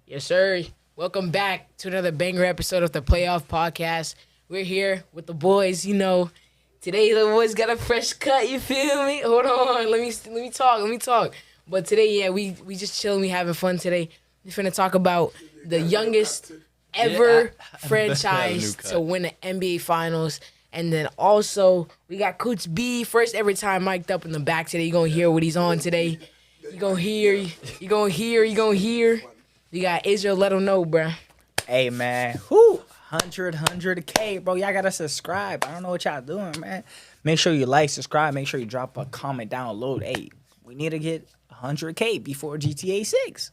Yes, sir. Welcome back to another banger episode of the Playoff Podcast. We're here with the boys. Today the boys got a fresh cut. You feel me? Hold on. Let me talk. But today, we just chilling. We having fun today. We're finna talk about the youngest ever franchise to win the NBA Finals. And then also, we got Coach B, first every time mic'd up in the back today. You're going to hear what he's on today. You're going to hear. We got Israel. Let him know, bruh. Hey, man. 100K, bro. Y'all got to subscribe. I don't know what y'all doing, man. Make sure you like, subscribe. Make sure you drop a comment down below. Hey, we need to get 100K before GTA 6.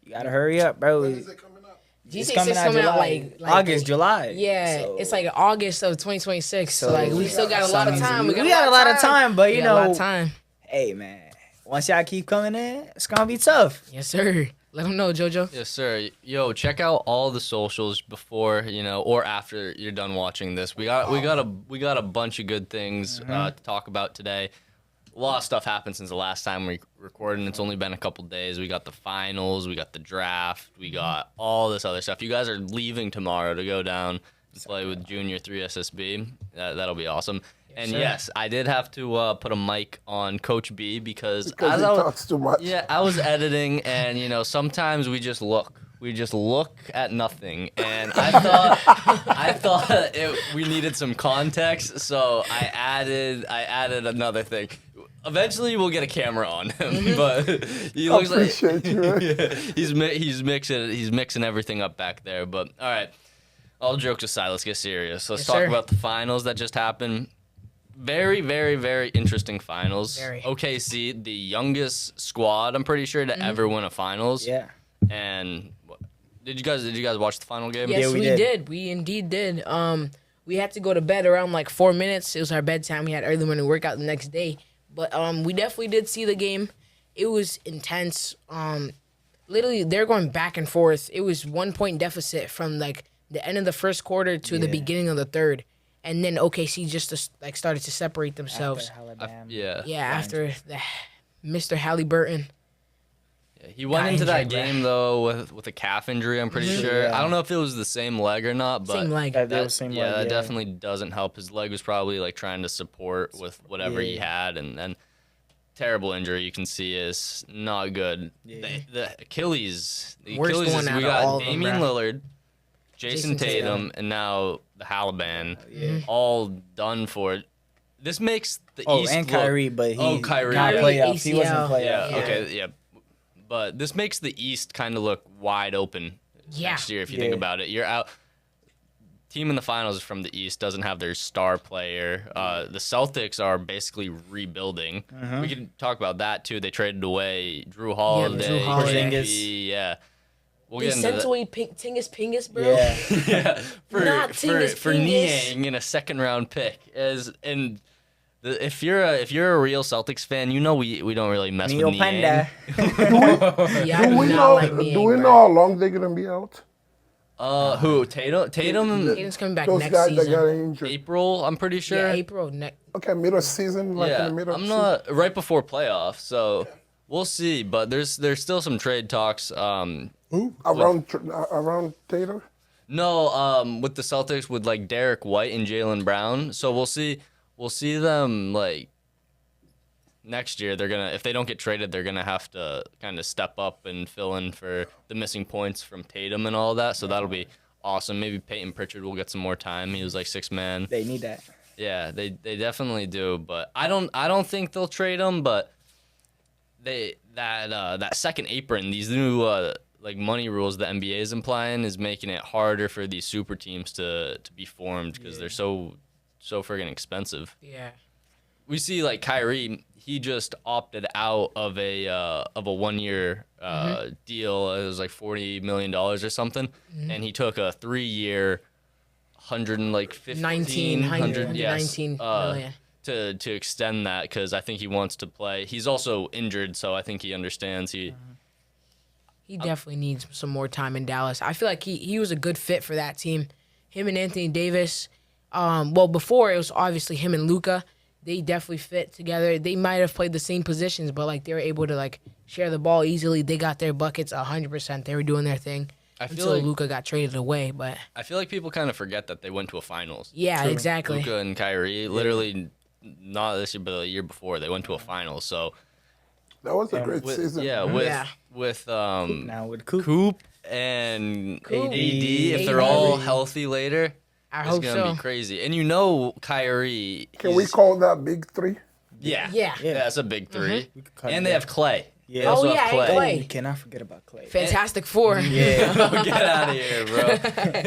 You got to hurry up, bro. When is it coming out? GTA 6 coming out like August, July. Yeah, so. It's like August of 2026. So we still got a lot of time. We got a lot of time, but you know. A lot of time. Hey, man. Once y'all keep coming in, it's going to be tough. Yes, sir. Let them know, JoJo. Yes, sir. Yo, check out all the socials before, or after you're done watching this. We got a bunch of good things to talk about today. A lot of stuff happened since the last time we recorded, and it's only been a couple days. We got the finals, we got the draft, we got all this other stuff. You guys are leaving tomorrow to go down and play with Junior 3 SSB. That'll be awesome. And yes, I did have to put a mic on Coach B because he talks too much. Yeah, I was editing, and sometimes we just look at nothing, and I thought we needed some context, so I added another thing. Eventually, we'll get a camera on him, but he looks like you, right? yeah, he's mixing everything up back there. But all right, all jokes aside, let's get serious. Let's talk about the finals that just happened. Very, very, very interesting finals. Very. OKC, the youngest squad, I'm pretty sure, to ever win a finals. Yeah. And did you guys watch the final game? Yes, Yeah, we did. We indeed did. We had to go to bed around like 4 minutes. It was our bedtime. We had early morning workout the next day. But we definitely did see the game. It was intense. Literally, they're going back and forth. It was 1 point deficit from like the end of the first quarter to the beginning of the third. And then OKC just started to separate themselves. After the Mr. Halliburton. Yeah, he went into that game though with a calf injury. I'm pretty sure. Yeah. I don't know if it was the same leg or not, but Same leg. that definitely doesn't help. His leg was probably like trying to support with whatever he had, and then terrible injury. You can see is not good. Yeah. The Achilles. Worst one is out we of all got of them, Damian bro. Lillard, Jason Tatum, and now the Halliburton, all done for it. This makes the East and Kyrie, but he Kyrie. not playoffs. ACL. He wasn't playoffs. Yeah, okay, yeah. But this makes the East kind of look wide open next year if you think about it. You're out. Team in the finals is from the East, doesn't have their star player. The Celtics are basically rebuilding. We can talk about that too. They traded away Drew Holiday, Porzingis. Yeah. We'll They get into sent that. away Tingus, bro. Yeah. Yeah, Not Tingus for Pingus. Niang in a second round pick. If you're a real Celtics fan, we don't really mess with Niang. Yeah, Do we know how long they're gonna be out? Who? Tatum? Tatum's coming back Those next guys that season. got injured. April, I'm pretty sure. Yeah, April. Okay, middle of season, like in Yeah, the middle. I'm of not right before playoffs, so we'll see. But there's still some trade talks. Who? Around Tatum. No, with the Celtics with like Derek White and Jaylen Brown. So we'll see them like next year. They're gonna, if they don't get traded, they're gonna have to kind of step up and fill in for the missing points from Tatum and all that. So that'll be awesome. Maybe Peyton Pritchard will get some more time. He was like 6th man. They need that. Yeah, they definitely do. But I don't think they'll trade him. But that second apron, these new like money rules the NBA is implying is making it harder for these super teams to be formed because they're so friggin' expensive. Yeah. We see like Kyrie, he just opted out of a 1 year deal. It was like $40 million or something, and he took a 3 year, 19 million. To extend that because I think he wants to play. He's also injured, so I think he understands. He definitely needs some more time in Dallas. I feel like he was a good fit for that team. Him and Anthony Davis. Before it was obviously him and Luka. they definitely fit together. They might have played the same positions, but like they were able to like share the ball easily. They got their buckets 100%. They were doing their thing until Luka got traded away. But I feel like people kind of forget that they went to a finals. yeah, exactly. Luka and Kyrie, literally not this year, but the year before, they went to a finals. So That was a great with, season. yeah, man. with Now with Coop. Coop and Coop. AD, if they're all healthy later, I it's hope gonna so. be crazy. And you know, Kyrie. Can we call that big three? Yeah, Yeah. that's a big 3 We could cut And it they down. have Clay. Yeah. They also Oh, yeah, have and Clay. Clay. We cannot forget about Clay. Fantastic Four. Yeah. Get out of here, bro.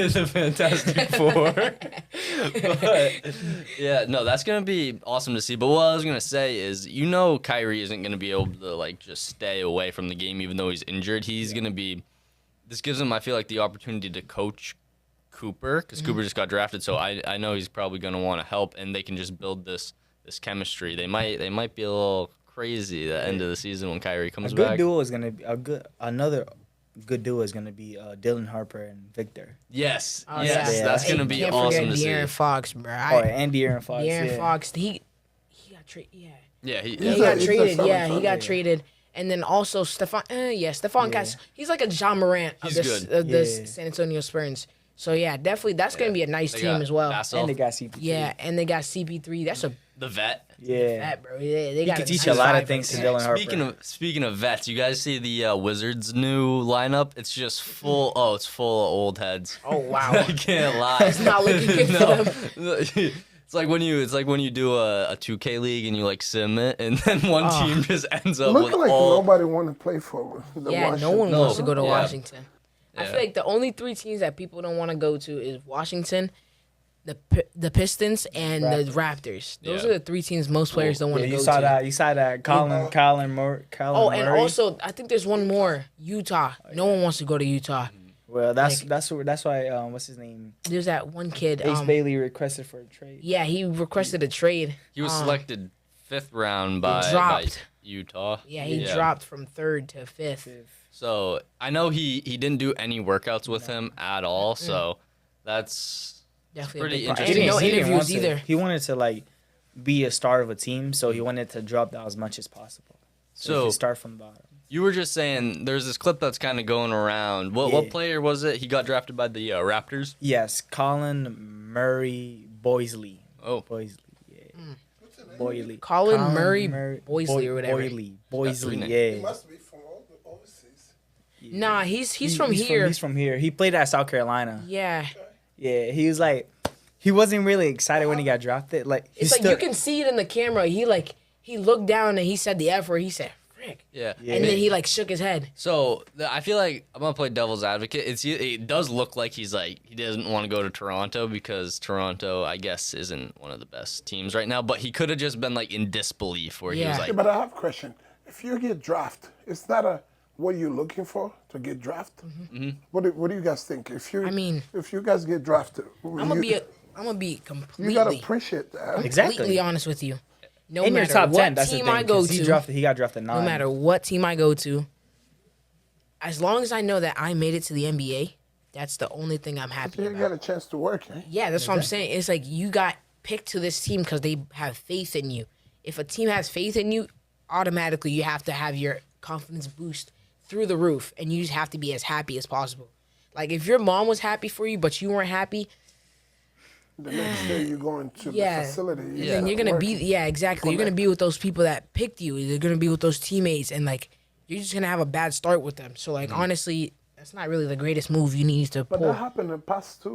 It's a Fantastic Four. But, yeah, no, that's going to be awesome to see. But what I was going to say is, you know Kyrie isn't going to be able to, like, just stay away from the game even though he's injured. He's going to be – this gives him, I feel like, the opportunity to coach Cooper because Cooper just got drafted. So I know he's probably going to want to help, and they can just build this chemistry. They might be a little crazy at the end of the season when Kyrie comes A back. good duo is gonna be another good duo is gonna be Dylan Harper and Victor. Yes, Oh, yes, yeah. that's Hey, going to be can't awesome forget to see. De'Aaron Fox, bro. And De'Aaron Fox. De'Aaron Fox, he got traded. Yeah. Yeah, He He's got a traded. seven Yeah, he footer, got yeah. traded. And then also Stephon Cass. He's like a John Morant of He's this, good. of this Yeah. San Antonio Spurs. So yeah, definitely that's gonna be a nice They team got as well. Vassell, And they got CP3. Yeah, and they got CP3. That's a the vet. Yeah. that bro. Yeah, they He got could teach nice a lot of vibe things to right there. Dylan Harper. Speaking of vets, you guys see the Wizards' new lineup? It's just full. Oh, it's full of old heads. Oh wow. I can't lie. It's not looking good for them. It's like when you do a 2K league and you like sim it, and then one team just ends up with Looking like all. nobody want to play for the Yeah, no Washington. one wants to go to Yeah. Washington. I Yeah. feel like the only 3 teams that people don't want to go to is Washington, the Pistons, and the Raptors. Those Yeah. are the 3 teams most players don't want Yeah, to you go saw to. that. You saw that. Colin Murray. Oh, and also I think there's one more. Utah. No one wants to go to Utah. Well, that's why. What's his name? There's that one kid. Ace Bailey requested for a trade. Yeah, he requested a trade. He was selected 5th round by dropped. Utah. Yeah, he dropped from 3rd to 5th. So I know he didn't do any workouts with him at all. So that's Definitely pretty a big part. interesting. And no He didn't want interviews to- either. He wanted to like be a star of a team, so he wanted to drop down as much as possible. So he So could start from the bottom. you were just saying there's this clip that's kind of going around. What Yeah. player was it? He got drafted by the Raptors. Yes, Colin Murray Boysley. Oh, Boysley, yeah. Boyley. Colin Murray Boysley or whatever. Boysley, Got yeah. Must be from overseas. Nah, he's from here. He's from here. He played at South Carolina. Yeah. Yeah, he was like, he wasn't really excited when he got drafted. Like, he It's like stood- you can see it in the camera. He looked down and he said the F word. He said, frick. yeah. And then he like shook his head. So I feel like I'm gonna play devil's advocate. It does look like he doesn't want to go to Toronto because Toronto, I guess, isn't one of the best teams right now. But he could have just been like in disbelief where he Yeah. was Yeah, like, but I have a question. If you get drafted, it's not a what you're looking for to get drafted. Mm-hmm. What do you guys think? If you if you guys get drafted, I'm gonna be you gotta completely appreciate that. Exactly. completely honest with you. No in your matter top what 10, that's the team thing. I go 'cause to, he got drafted 9. no matter what team I go to, as long as I know that I made it to the NBA, that's the only thing I'm happy You about. got a chance to work. Eh? Yeah, that's what I'm saying. It's like you got picked to this team because they have faith in you. If a team has faith in you, automatically you have to have your confidence boost through the roof, and you just have to be as happy as possible. Like if your mom was happy for you, but you weren't happy, The next day you're going to Yeah. the facility. then you're gonna be exactly. You're gonna be with those people that picked you. You're gonna be with those teammates, and like you're just gonna have a bad start with them. So like honestly, that's not really the greatest move you need to But pull. that happened in the past too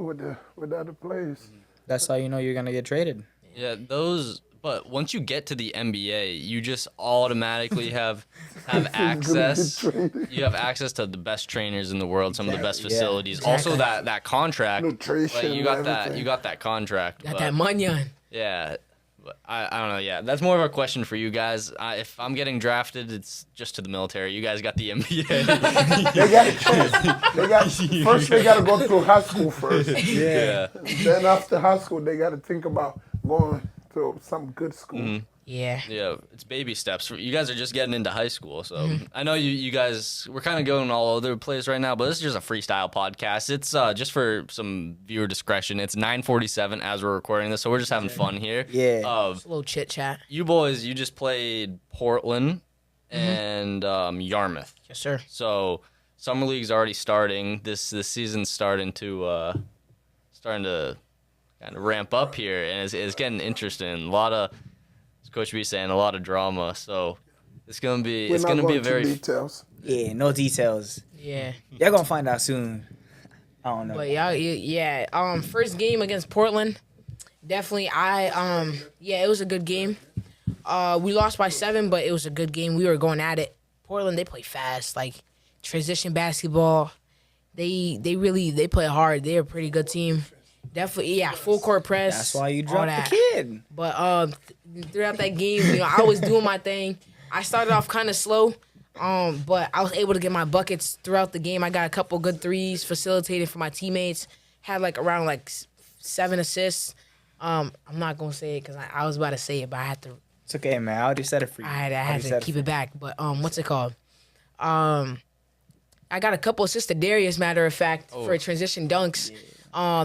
with the other players. That's how you know you're gonna get traded. yeah, those. But once you get to the NBA, you just automatically have access. traded. You have access to the best trainers in the world, some of the best Yeah. facilities. Exactly. Also, that contract. Nutrition, Like, you got that. everything. You got that contract. Got but- that manyan. Yeah, but I don't know. Yeah, that's more of a question for you guys. If I'm getting drafted, it's just to the military. You guys got the NBA. They got a chance. They got to go through high school first. yeah. Then after high school, they got to think about going to some good school. Yeah. Yeah, it's baby steps. You guys are just getting into high school, so Mm-hmm. I know you guys. We're kind of going all over the place right now, but this is just a freestyle podcast. It's just for some viewer discretion. It's 9:47 as we're recording this, so we're just having fun here. Yeah. Just a little chit chat. You boys, you just played Portland and Yarmouth. Yes, sir. So summer league's already starting. This season's starting to kind of ramp up here, and it's getting interesting. A lot of, as Coach B saying, a lot of drama. So it's gonna be We're not a going very to details. Yeah, no details. Yeah. Y'all gonna find out soon. I don't know. But yeah. First game against Portland. Definitely. Yeah, it was a good game. We lost by 7, but it was a good game. We were going at it. Portland, they play fast, like transition basketball. They play hard. They're a pretty good team. Definitely, yeah, full court press. That's why you all dropped that. the kid. But throughout that game, I was doing my thing. I started off kind of slow, but I was able to get my buckets throughout the game. I got a couple good threes, facilitated for my teammates. Had around 7 assists. I'm not gonna say it because I was about to say it, but I had to. It's okay, man. I already said it for you. I had to keep it back. But what's it called? I got a couple assists to Darius, matter of fact, for transition dunks.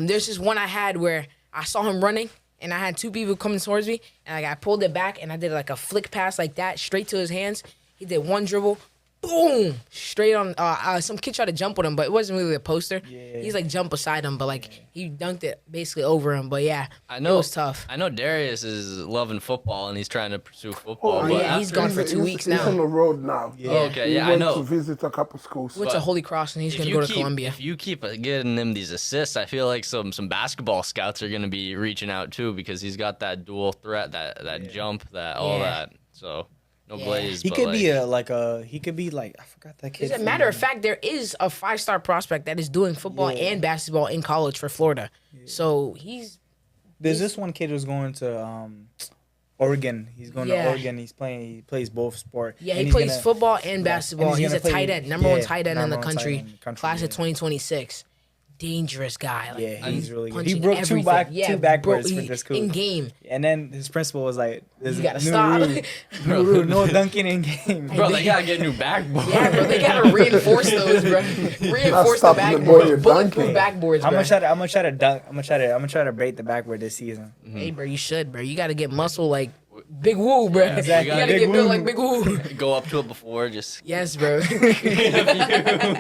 There's this one I had where I saw him running, and I had 2 people coming towards me, and I pulled it back, and I did a flick pass like that, straight to his hands. He did one dribble, boom, straight on. Some kid tried to jump with him, but it wasn't really a poster. Yeah. He's jump beside him, but he dunked it basically over him. But yeah, I know it was tough. I know Darius is loving football and he's trying to pursue football. Oh, but yeah, he's after- gone for 2 weeks He's now. on the road now. Yeah. Okay, He yeah, I went know. to visit a couple schools. Went to Holy Cross, and he's going to go to Columbia. If you keep getting him these assists, I feel like some basketball scouts are going to be reaching out too because he's got that dual threat, that jump, all Yeah. that. So no Yeah. Blaze. He but could be he could be I forgot that kid. As a matter of fact, there is a 5-star prospect that is doing football and basketball in college for Florida. So There's this one kid who's going to Oregon. He's going to Oregon. He plays both sport. yeah, And he he's plays gonna- football and basketball. and He's a gonna play- tight end, number 1 yeah, tight end in the number one tight country. end in the country, Class of yeah. 2026. Dangerous guy. Yeah, he's really good. punching He broke everything. two backboards bro, for this cool. in game. And then his principal was like, "There's You gotta a new stop. rule. New rule, no dunking in game." bro, they gotta get new backboard. Yeah, bro, they gotta reinforce those, bro. Reinforce the stopping the boy backboard. you're Bulletproof dunking. backboards, I'm bro. gonna try to dunk. I'm gonna try to break the backboard this season. Hey, bro, you should, bro. You gotta get muscle like Big Woo, bro. exactly. You gotta Big get built Woo. like Big Woo. Go up to it before, just Yes, bro.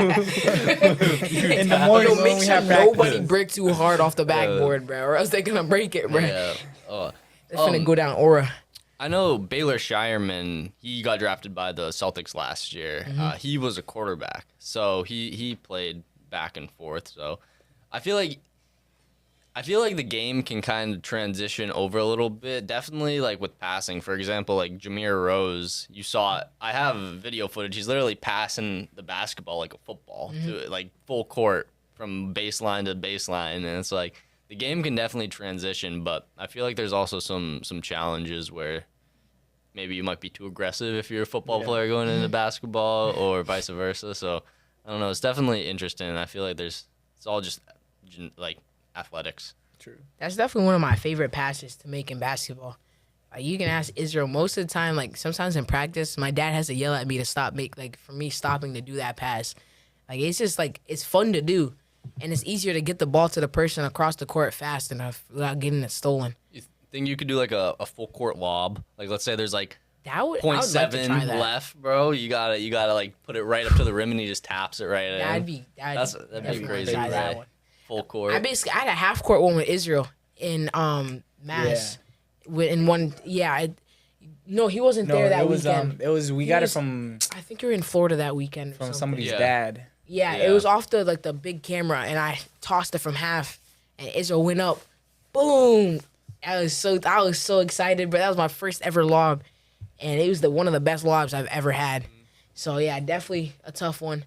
In the morning Yo, when make we sure have nobody practice. break too hard off the backboard, bro, or else they're gonna break it, bro. yeah. Oh. It's gonna go down aura. I know Baylor Shireman, he got drafted by the Celtics last year. He was a quarterback, so he played back and forth. So I feel like the game can kind of transition over a little bit. Definitely with passing. For example, Jameer Rose, you saw it. I have video footage. He's literally passing the basketball like a football to full court from baseline to baseline, and it's the game can definitely transition, but I feel like there's also some challenges where maybe you might be too aggressive if you're a football player going into basketball or vice versa. So I don't know. It's definitely interesting. And I feel like it's all just athletics. True. That's definitely one of my favorite passes to make in basketball. You can ask Israel most of the time. Sometimes in practice, my dad has to yell at me to stop for me stopping to do that pass. It's just it's fun to do, and it's easier to get the ball to the person across the court fast enough without getting it stolen. You think you could do a full court lob? Let's say there's I would like to 0.7 try that. left, bro. You gotta put it right up to the rim and he just taps it right in. That'd be That'd be crazy. Try that Right? one. Full court. I had a half court one with Israel in Mass. In one, no, he wasn't there that weekend. We got it from I think you were in Florida that weekend. or something. somebody's Yeah. dad. Yeah, Yeah. it was off the the big camera, and I tossed it from half, and Israel went up, boom! I was so excited, but that was my first ever lob, and it was one of the best lobs I've ever had. So yeah, definitely a tough one.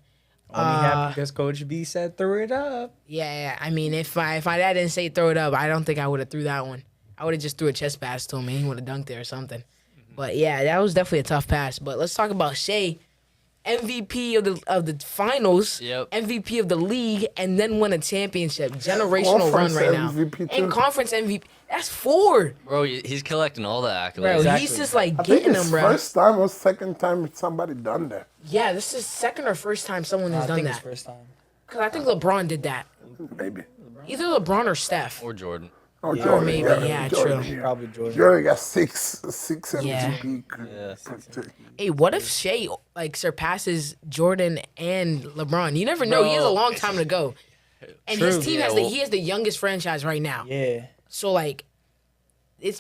Only happy because Coach B said throw it up. Yeah. I mean, if my dad didn't say throw it up, I don't think I would have threw that one. I would have just threw a chest pass to him, and he would have dunked it or something. But yeah, that was definitely a tough pass. But let's talk about Shea. MVP of the finals, Yep. MVP of the league, and then won a championship. Generational run Conference right now. MVP too. And conference MVP. That's 4. Bro, he's collecting all the accolades. Bro, Exactly. he's just like I think getting it's them, bro. first time or second time somebody done that. Yeah, this is second or first time someone has I done think it's that. first time. Because I think LeBron did that. Maybe. Either LeBron or Steph. Or Jordan. Oh, Yeah, Jordan. maybe, yeah, Jordan, true. yeah. Probably Jordan. Jordan got six Yeah. MVP. Hey, what if Shea like surpasses Jordan and LeBron? You never know. He has a Bro. long time to go, and True. his team Yeah, he has the youngest franchise right now. Yeah. So like,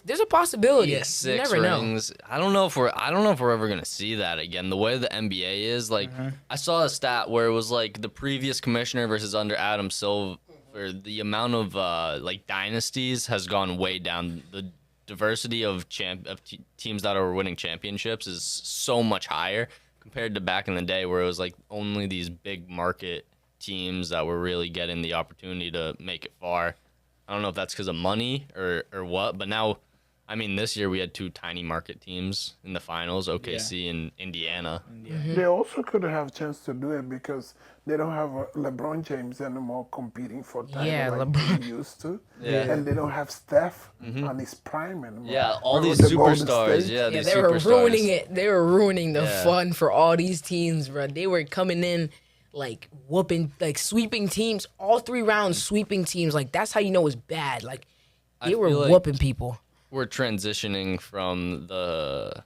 there's a possibility. Yeah, You 6 never know. rings. I don't know if we're ever gonna see that again. The way the NBA is, like, I saw a stat where it was like the previous commissioner versus under Adam Silver. The amount of like dynasties has gone way down. The diversity of teams that are winning championships is so much higher compared to back in the day where it was like only these big market teams that were really getting the opportunity to make it far. I don't know if that's because of money or what, but now, I mean, this year we had 2 tiny market teams in the finals, OKC and Indiana. They also could have a chance to do it because they don't have LeBron James anymore competing for title Yeah, like LeBron. they used to. Yeah. And they don't have Steph on his prime anymore. Yeah, all Remember these the Golden superstars. State? Yeah, Yeah, these they were superstars. ruining it. They were ruining the Yeah. fun for all these teams, bro. They were coming in like whooping, like sweeping teams, all 3 rounds sweeping teams. Like that's how you know it's bad. Like I they were feel like- whooping people. We're transitioning from the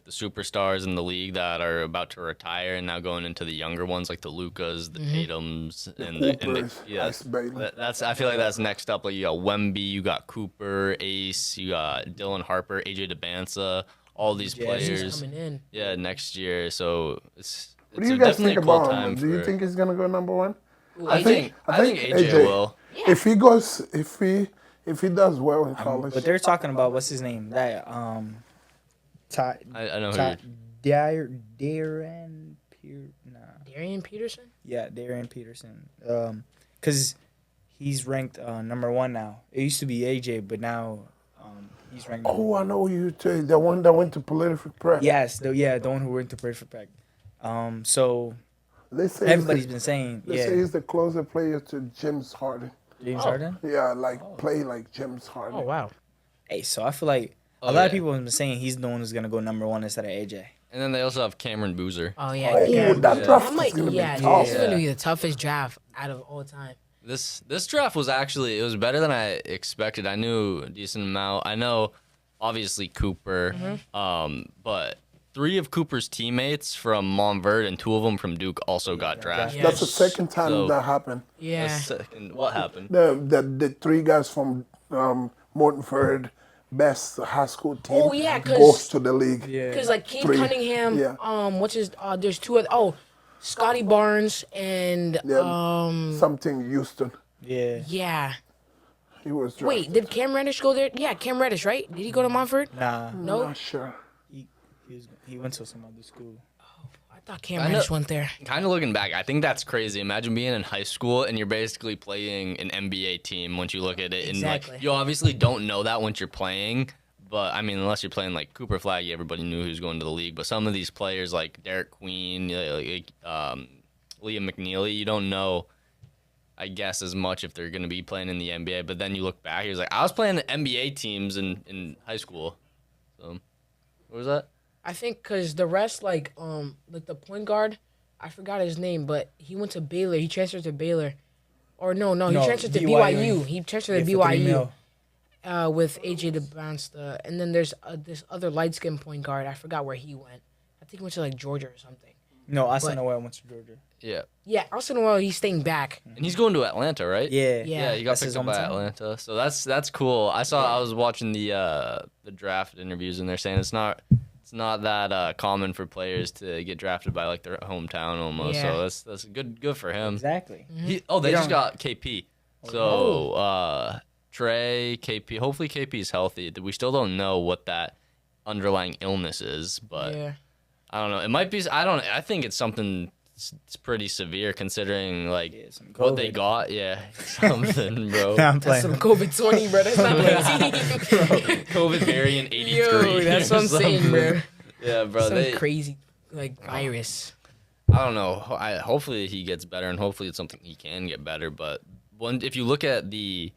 superstars in the league that are about to retire and now going into the younger ones like the Lukas, the Tatums, and the Coopers, yeah. Ice Bailey. That's I feel like that's next up. Like you got Wemby, you got Cooper, Ace, you got Dylan Harper, AJ DeBanza, all these He's players. coming in. Yeah, next year. So it's What do you guys definitely think a cool about time him? Do you for- think he's gonna go number 1? I think AJ will. If he goes, if he does well in college, But they're talking about what's his name? That Ty, I know who Ty, you're Darren Darian Peterson? Yeah, Darren Peterson. Cause he's ranked number 1 now. It used to be AJ, but now he's ranked. oh, I know you too. The one that went to political prep. Yes, the one who went to Perfect Pack. So They say everybody's been saying, They say yeah, he's the closer player to James Harden. James Harden. Yeah, like play like James Harden. Oh wow. Hey, so I feel like a Oh, lot of yeah. people have been saying he's the one who's gonna go number 1 instead of AJ. And then they also have Cameron Boozer. Oh yeah. Oh, yeah. that draft That is might, gonna yeah, be tough. this is gonna be the toughest draft out of all time. This draft was actually it was better than I expected. I knew a decent amount. I know obviously Cooper, but 3 of Cooper's teammates from Montverde and 2 of them from Duke also got drafted. Yeah. That's the second time So- that happened. Yeah. Second, what happened? The 3 guys from Mortonford, best high school team, Oh, yeah, 'cause- goes to the league. Because like Cade 3, Cunningham, yeah. what's his? There's 2 other. Oh, Scotty Barnes and Yeah, something Houston. Yeah. yeah. He was drafted. Wait, did Cam Reddish go there? Yeah, Cam Reddish, right? Did he go to Montfort? Nah, No, Not sure. he went to some other school. I thought Cam I know- Reddish went there. Kind of looking back, I think that's crazy. Imagine being in high school and you're basically playing an NBA team once you look at it. And Exactly. like, you obviously don't know that once you're playing. But I mean, unless you're playing like Cooper Flagg, everybody knew he was going to the league. But some of these players like Derek Queen, Liam McNeely, you don't know, I guess, as much if they're going to be playing in the NBA. But then you look back, he was like, I was playing the NBA teams in high school. So, what was that? I think because the rest, like the point guard, I forgot his name, but he went to Baylor. He transferred to Baylor, or no, he No, transferred to BYU. BYU. He transferred to Yeah, for $3 BYU mil. with AJ DeBansta, and then there's this other light skinned point guard. I forgot where he went. I think he went to like Georgia or something. No, I But- said I went to Georgia. Yeah. Yeah, also while he's staying back. And he's going to Atlanta, right? Yeah. Yeah. He got That's picked his up by hometown. Atlanta, so that's cool. I was watching the draft interviews, and they're saying it's not that common for players to get drafted by like their hometown almost. Yeah. So that's good for him. Exactly. They They just don't- got KP. So Trey, KP. Hopefully KP is healthy. We still don't know what that underlying illness is, but Yeah. I don't know. It might be. I think it's something. It's pretty severe considering like Yeah, some what they COVID. got. Yeah, something, bro. Nah, I'm That's playing. some COVID 20, bro. That's not playing. COVID variant 83. Yo, that's or what I'm saying, something. bro. Yeah, bro. Some They crazy like virus. I don't know. Hopefully he gets better, and hopefully it's something he can get better. But if you look at the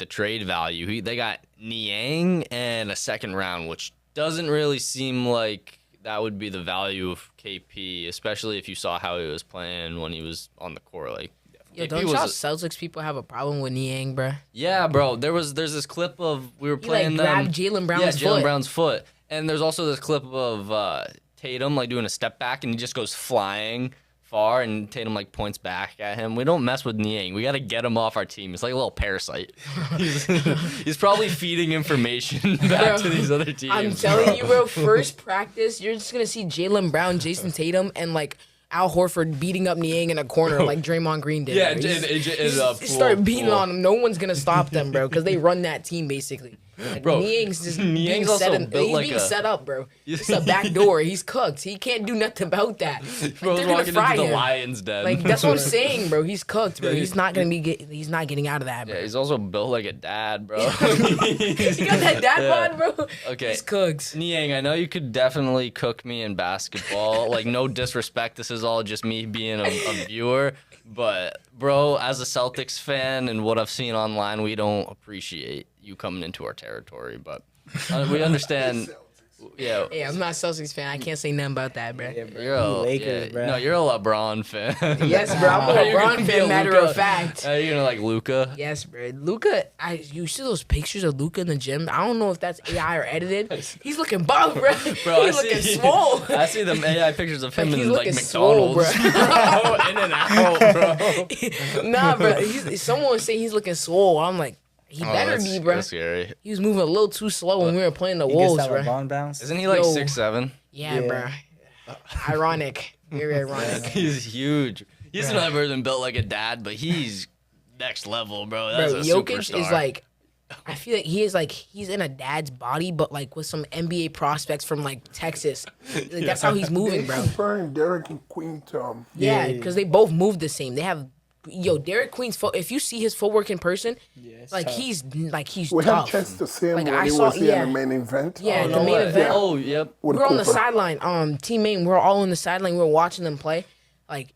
trade value, they got Niang and a second round, which doesn't really seem like that would be the value of KP, especially if you saw how he was playing when he was on the court. Like, Yo, KP don't y'all Celtics people have a problem with Niang, bro? Yeah, bro. There's this clip of we were playing them. Grabbed Jaylen Brown's foot. Jaylen Brown's foot. And there's also this clip of Tatum like doing a step back, and he just goes flying far, and Tatum like points back at him. We don't mess with Niang. We got to get him off our team. He's like a little parasite. He's probably feeding information back to these other teams. I'm telling you, bro. First practice, you're just gonna see Jaylen Brown, Jason Tatum, and like Al Horford beating up Niang in a corner like Draymond Green did. Yeah, start beating on him. No one's gonna stop them, bro, because they run that team basically. Like, bro, Niang's just being set up, bro. It's a back door. He's cooked. He can't do nothing about that. Like, Bro, they're gonna fry into the him. lion's den. Like that's what I'm saying, bro. He's cooked, bro. He's not gonna he's not getting out of that, bro. Yeah, he's also built like a dad, bro. He got that dad bod, bro. Okay. He's cooked. Niang, I know you could definitely cook me in basketball. Like, no disrespect. This is all just me being a viewer. But, bro, as a Celtics fan and what I've seen online, we don't appreciate you coming into our territory. But we understand. Yeah. Hey, I'm not a Celtics fan. I can't say nothing about that, bro. Yeah, bro. You're a Lakers, bro. No, you're a LeBron fan. Yes, bro. I'm a Are you gonna LeBron be fan, a matter Luka? of fact. Are you gonna like Luka? Yes, bro. Luka, you see those pictures of Luka in the gym? I don't know if that's AI or edited. He's looking buff, bro. He's looking swole. I see them AI pictures of him Like, he's in like looking swole, McDonald's. Bro, in and out, bro. Nah, bro. Someone was saying he's looking swole. I'm like, he better be, bro. That's scary. He was moving a little too slow when we were playing the He Wolves, gets that bro. LeBron bounce. Isn't he like Yo. 6'7"? Yeah, Yeah. bro. Ironic. Very ironic. He's huge. He's Bro. never been built like a dad, but he's next level, bro. Bro, That's a Jokic superstar. is like, I feel like he's in a dad's body, but like with some NBA prospects from like Texas. Like, that's how he's moving, bro. Comparing Derek and Queen to Yeah, because they both move the same. They have, Derek Queen's foot. If you see his footwork in person, it's like tough. he's we had a tough. chance to see him Like, when I he saw- was here yeah. in the main event. Yeah, the No main way. event. Oh, yep. With We were on the Cooper. sideline. Team Maine, we were all on the sideline. We were watching them play. Like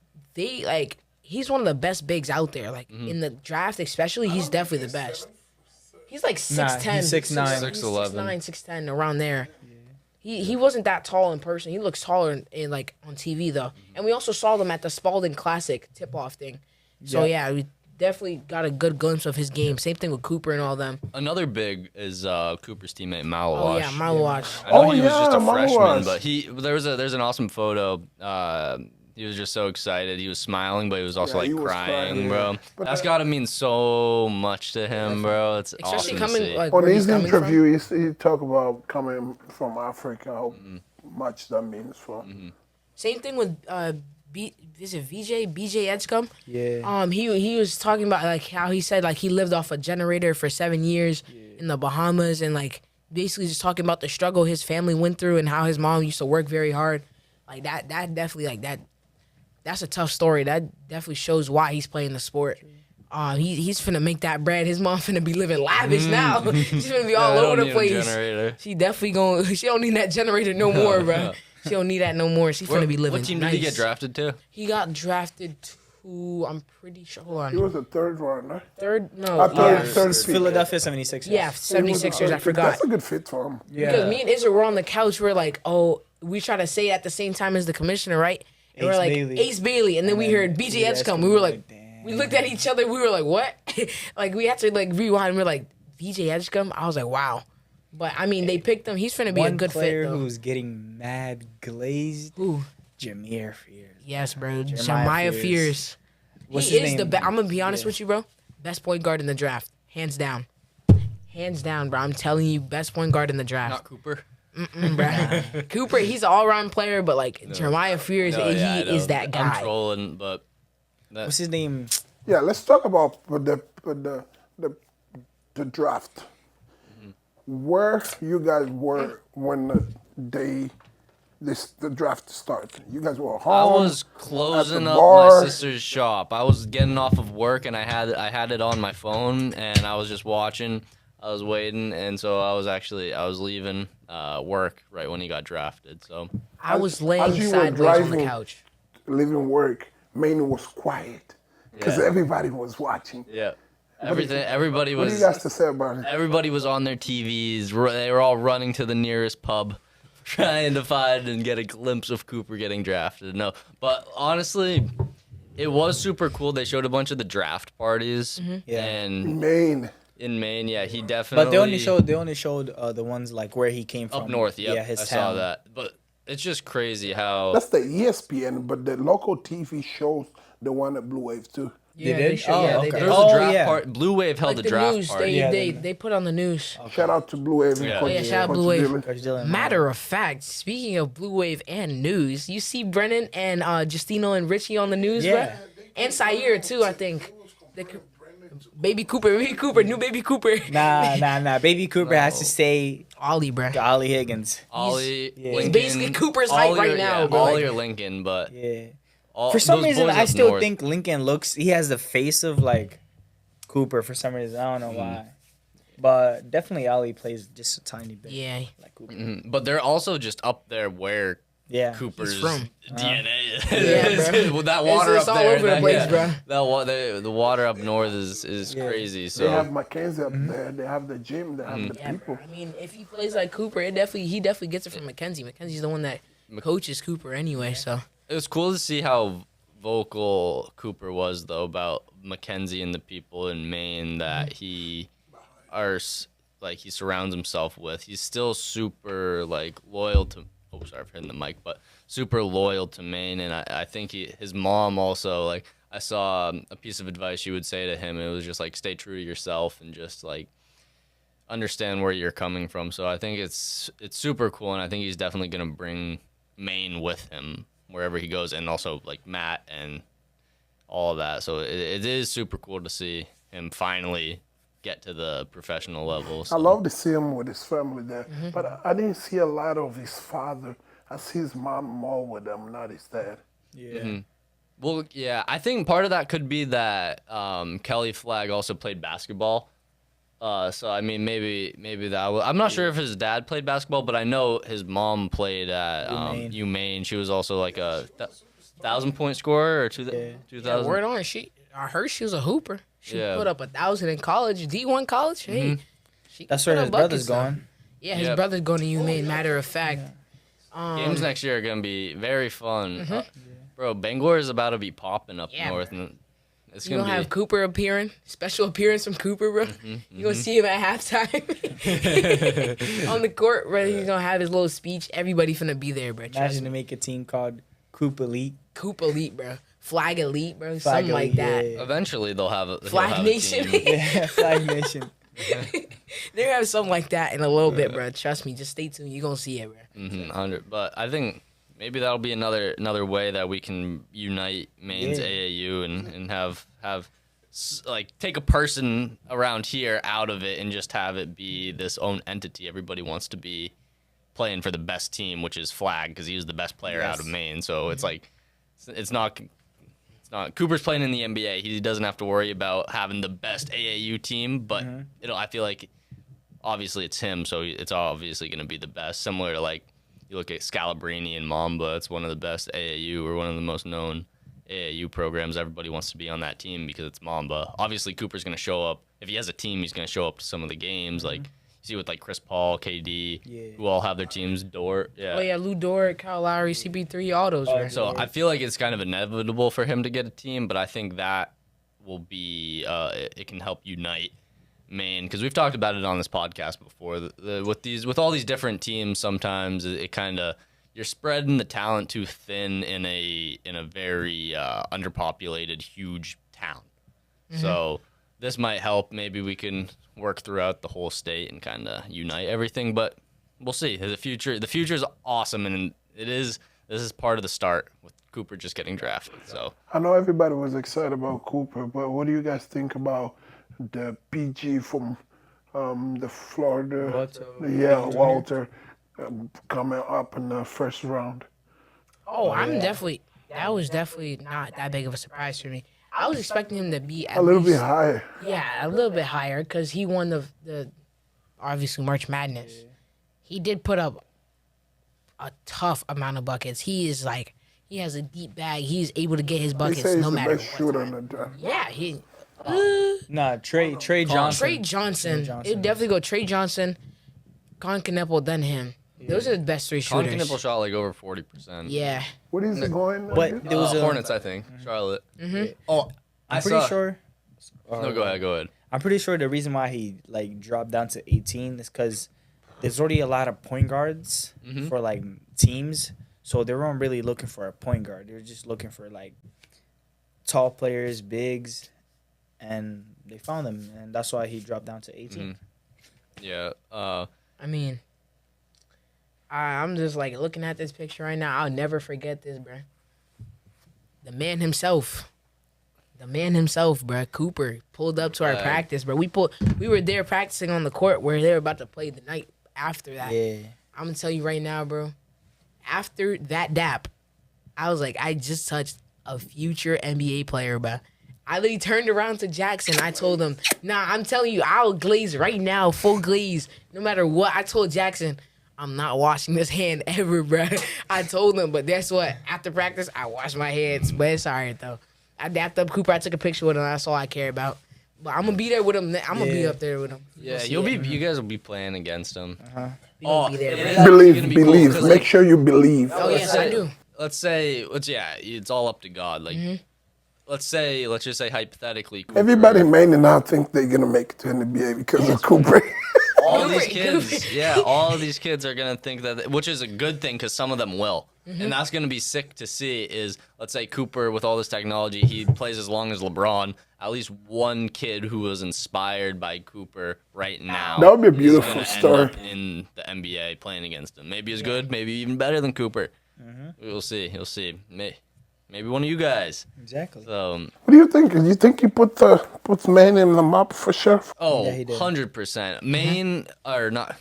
he's one of the best bigs out there. Like in the draft, especially, he's definitely the best. He's like 6'10", he's 6'9". 6'11". 6'9", 6'10", around there. He wasn't that tall in person. He looks taller in like on TV though. And we also saw them at the Spalding Classic tip-off thing. So yeah, we definitely got a good glimpse of his game. Same thing with Cooper and all them. Another big is Cooper's teammate Malawash. Oh yeah, Malawash. I know Oh, he was just a yeah, freshman, Malawash. but there's an awesome photo. He was just so excited. He was smiling, but he was also Yeah, he like was crying, crying, bro. yeah. But That's got to mean so much to him, bro. It's Especially awesome coming to see. like On where he's his coming interview, from. he talked about coming from Africa, how much that means for him. Same thing with is it BJ Edgecombe? Yeah. He was talking about like how he said like he lived off a generator for 7 years in the Bahamas and like basically just talking about the struggle his family went through and how his mom used to work very hard. Like that definitely like that's a tough story. That definitely shows why he's playing the sport. He's finna make that bread. His mom finna be living lavish now. She's finna be all I don't over the need a place. generator. She definitely she don't need that generator no more, bro. She don't need that no more. She finna be living What team nice. did he get drafted to? He got drafted to, I'm pretty sure, hold He on. was the third one, right? Third, no. I thought third It's pick. Philadelphia 76ers. Yeah, 76ers, I forgot. That's a good fit for him. Yeah. Because me and Israel were on the couch, we're like, oh, we try to say it at the same time as the commissioner, right? And we're Ace like, Bailey. Ace Bailey. And then we heard BJ Edgecombe. We were like, damn. we looked at each other, we were like, what? Like, we had to like rewind. We're like, BJ Edgecombe? I was like, wow. But, I mean, they picked him. He's finna be a One good player fit, though. who's getting mad glazed. Who? Jameer Fears. Yes, bro. Jeremiah Jeremiah Fears. Fears. What's He his is the name? best. I'm going to be honest Yeah. with you, bro. Best point guard in the draft. Hands down. Hands down, bro. I'm telling you, best point guard in the draft. Not Cooper. Bro. Cooper, he's an all-around player, but like Jeremiah Fears, No, yeah, I he is know. that I'm guy. trolling, but What's his name? Yeah, let's talk about the draft. Where you guys were when the draft started? You guys were I home. was closing at the up bar. my sister's shop. I was getting off of work and I had it on my phone and I was just watching. I was waiting, and so I was leaving work right when he got drafted. So I was as laying you were sideways on the driving- couch. leaving work, Maine was quiet because Yeah. everybody was watching. Yeah. Everybody What do was you guys to say about it? everybody was on their TVs. They were all running to the nearest pub, trying to find and get a glimpse of Cooper getting drafted. No, but honestly, it was super cool. They showed a bunch of the draft parties, Yeah. and Maine. in Maine, yeah, he definitely. But they only showed the ones like where he came from. up north. Yep, Yeah, his I town. saw that. But it's just crazy how. That's the ESPN, but the local TV shows the one at Blue Wave too. Yeah, did? they should. Oh, Yeah, okay. they There did. was a Oh, draft yeah. part. Blue Wave held Like a the draft news, party. Yeah, they put on the news. Shout out to Blue Wave. and Yeah. Coach- Oh, yeah, shout out Coach Blue Wave. Dillon. Coach Dillon. Matter of fact, speaking of Blue Wave and news, you see Brennan and Justino and Richie on the news, Yeah. bro? And Sayer too, I think. Baby Cooper, new Baby Cooper. Nah. Baby Cooper has to say Ollie, bro. Ollie Higgins. Ollie, yeah. Lincoln, He's basically Cooper's height Ollie right or- now, yeah, bro. Ollie or Lincoln, but Yeah. all, For some those reason, boys I up still north. think Lincoln he has the face of like Cooper for some reason. I don't know why. But definitely Ollie plays just a tiny bit. Yeah. Like Cooper. But they're also just up there where Yeah. Cooper's from. DNA Yeah, bro. With that water It's up all there. over the that- place, yeah, bro. the water up north is crazy. They So have Mackenzie up there. They have the gym. They have the Yeah, people. bro. I mean, if he plays like Cooper, he definitely gets it from Mackenzie. Mackenzie's the one that coaches Cooper anyway, so. it was cool to see how vocal Cooper was though about Mackenzie and the people in Maine that he he surrounds himself with. He's still super like loyal to. Oh, sorry for hitting the mic, but super loyal to Maine, and I think his mom also like. I saw a piece of advice she would say to him. It was just like stay true to yourself and just like understand where you're coming from. So I think it's super cool, and I think he's definitely gonna bring Maine with him wherever he goes, and also like Matt and all of that. So it is super cool to see him finally get to the professional level. I So. love to see him with his family there, Mm-hmm. but I didn't see a lot of his father. I see his mom more with them, not his dad. Yeah. Well, yeah, I think part of that could be that Kelly Flagg also played basketball. So I mean, maybe I'm not sure if his dad played basketball, but I know his mom played at UMaine. UMaine. She was also like a 1,000-point scorer or 2,000. Yeah, word on it. I heard she was a hooper. She Yeah. put up 1,000 in college, D1 college. Hey, she That's put where up his brother's buckets, though. going. Yeah, his Yep. brother's going to UMaine. Matter of fact, Games next year are gonna be very fun, bro. Bangor is about to be popping up Yeah, north, and it's you gonna gonna be. have Cooper appearing, special appearance from Cooper, bro. You gonna see him at halftime on the court, bro. He's gonna have his little speech. Everybody finna be there, bro. Trust Imagine me. to make a team called Coop Elite. Coop Elite, bro. Flag Elite, bro. Flag Something like Elite, that. yeah. Eventually, they'll have a Flag he'll have Nation. A team. Yeah, Flag Nation. They're gonna have something like that in a little bit, bro. Trust me. Just stay tuned. You're gonna see it, bro. 100. But I think maybe that'll be another way that we can unite Maine's Yeah. AAU and have like take a person around here out of it and just have it be this own entity. Everybody wants to be playing for the best team, which is Flagg, because he was the best player out of Yes. Maine. So it's like it's not Cooper's playing in the NBA. He doesn't have to worry about having the best AAU team, but I feel like obviously it's him, so it's obviously going to be the best. Similar to like you look at Scalabrini and Mamba, it's one of the best AAU or one of the most known AAU programs. Everybody wants to be on that team because it's Mamba. Obviously Cooper's going to show up. If he has a team, he's going to show up to some of the games. Like you see with like Chris Paul, KD, Yeah. who all have their teams. Dort, Oh yeah, Lou Dort, Kyle Lowry, CP3, all those, bro. So I feel like it's kind of inevitable for him to get a team, but I think that will be it can help unite Maine, because we've talked about it on this podcast before. With all these different teams, sometimes it kind of you're spreading the talent too thin in a very underpopulated huge town. So this might help. Maybe we can work throughout the whole state and kind of unite everything, but we'll see. The future is awesome, and this is part of the start with Cooper just getting drafted. So I know everybody was excited about Cooper, but what do you guys think about the PG from the Florida? Walter coming up in the first round. Oh, that was definitely not that big of a surprise for me. I was expecting him to be at A little least, bit higher. Yeah, a little bit higher because he won the obviously March Madness. He did put up a tough amount of buckets. He is like He has a deep bag. He's able to get his They buckets say he's no the matter best what. shooter in the draft. Yeah, he. Nah, Trey Johnson. Trey Johnson. It would definitely go Trey Johnson, Con Kneppel, then him. Those are the best three shooters. Kneppel shot like over 40%. Yeah. What is it going? But there was a Hornets, I think. Charlotte. Oh, I'm pretty sure. No, go ahead. I'm pretty sure the reason why he like dropped down to 18 is because there's already a lot of point guards for like teams, so they weren't really looking for a point guard. They were just looking for like tall players, bigs, and they found him, and that's why he dropped down to 18. Yeah. I mean, I'm just like looking at this picture right now. I'll never forget this, bro. The man himself, bro. Cooper pulled up to our practice, bro. We were there practicing on the court where they were about to play the night after that. Yeah. I'm gonna tell you right now, bro. After that dap, I was like, I just touched a future NBA player, bro. I literally turned around to Jackson. I told him, nah, I'm telling you, I'll glaze right now, full glaze, no matter what. I told Jackson, I'm not washing this hand ever, bro. I told him, but guess what? After practice, I washed my hands, but it's all right, though. I dapped up Cooper. I took a picture with him. That's all I care about. But I'm going to be there with him. I'm going to be up there with him. Yeah, you guys will be playing against him. We gonna be there, bro. Believe. Make sure you believe. Oh, yes, I do. Let's say, it's all up to God. Like, let's just say hypothetically, Cooper, Everybody in Maine now think they're gonna make it to NBA because of Cooper. all these kids are gonna think that, which is a good thing because some of them will, and that's gonna be sick to see. Is let's say Cooper with all this technology, he plays as long as LeBron. At least one kid who was inspired by Cooper right now. That would be a is beautiful gonna story. end up in the NBA playing against him. Maybe as good, maybe even better than Cooper. We'll see. You'll see. Maybe one of you guys. Exactly. So. What do you think? Do you think he puts Maine in the map for sure? Oh, Yeah, he did. 100%. Maine, or not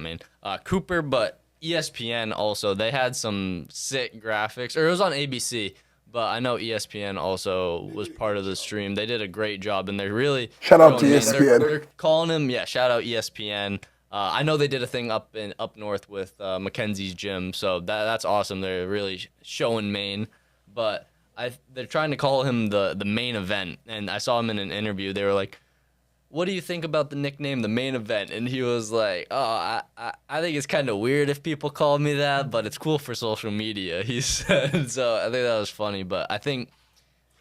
Maine. Cooper, but ESPN also. They had some sick graphics, or it was on ABC. But I know ESPN also was part of the stream. They did a great job, and they're really Shout out to showing- ESPN. They're calling him, shout out ESPN. I know they did a thing up north with Mackenzie's gym, so that's awesome. They're really showing Maine, but they're trying to call him the main event. And I saw him in an interview. They were like, "What do you think about the nickname, the main event?" And he was like, "Oh, I think it's kind of weird if people call me that, but it's cool for social media," he said. So I think that was funny, but I think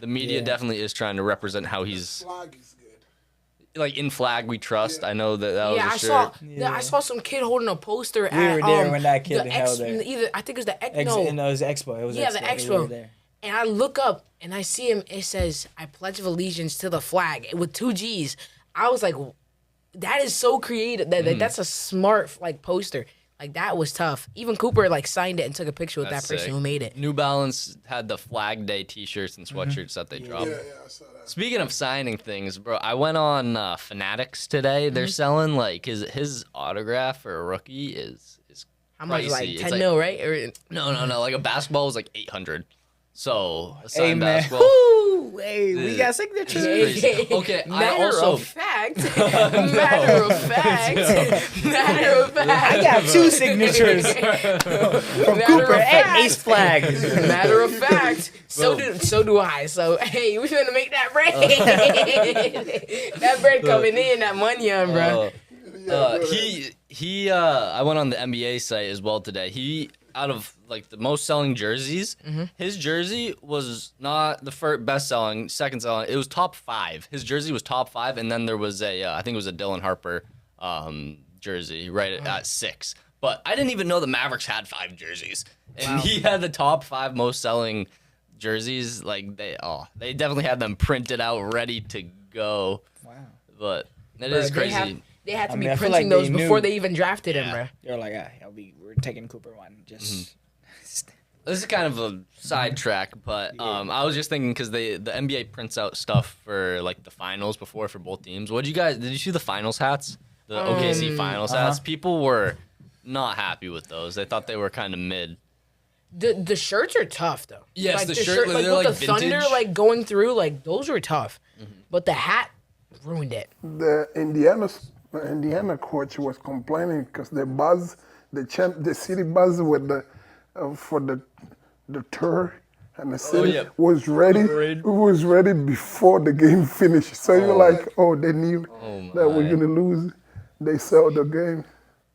the media definitely is trying to represent how he's Flagg is good. like in Flagg we trust. I know that was Yeah, a shirt. I saw some kid holding a poster We at were there when that kid the held it. Either I think it was the No, no, it was Expo. It was yeah, Expo. the We were Expo. there. And I look up and I see him. It says, "I pledge of allegiance to the flag" with 2 G's. I was like, that is so creative. That's a smart like poster. Like that was tough. Even Cooper like signed it and took a picture with That's that person sick. who made it. New Balance had the Flag Day T-shirts and sweatshirts that they dropped. Yeah, I saw that. Speaking of signing things, bro, I went on Fanatics today. They're selling like his autograph for a rookie is How much? pricey. Like It's 10 mil, right? Or, No. Like a basketball was like 800. So a Hey signed man, basketball. Woo! Hey, we got signatures. Crazy. Okay, I matter also of fact, matter of fact, I got 2 signatures from Cooper and Ace Flag. Matter of fact, so do I. So hey, we gonna make that bread. That bread coming in, that money on, bro. I went on the NBA site as well today. He, out of like the most selling jerseys, his jersey was not the first best selling, second selling. It was top 5. His jersey was top 5, and then there was I think it was a Dylan Harper jersey right at 6. But I didn't even know the Mavericks had 5 jerseys, and he had the top 5 most selling jerseys. Like they definitely had them printed out, ready to go. Wow. But it is crazy. They had to be I feel printing like those they knew. before they even drafted him, bro. They're like, we're taking Cooper one. Just This is kind of a sidetrack, but I was just thinking because the NBA prints out stuff for like the finals before for both teams. Did you see the finals hats? The OKC finals hats? People were not happy with those. They thought they were kind of mid. The shirts are tough though. Yes, like, the shirt, shirt, like they're with like the thunder vintage. like going through, like those were tough. But the hat ruined it. The Indiana coach was complaining because the city buzz with for the tour and the city was ready. It was ready before the game finished. So you're like, they knew that we're gonna lose. They sell the game.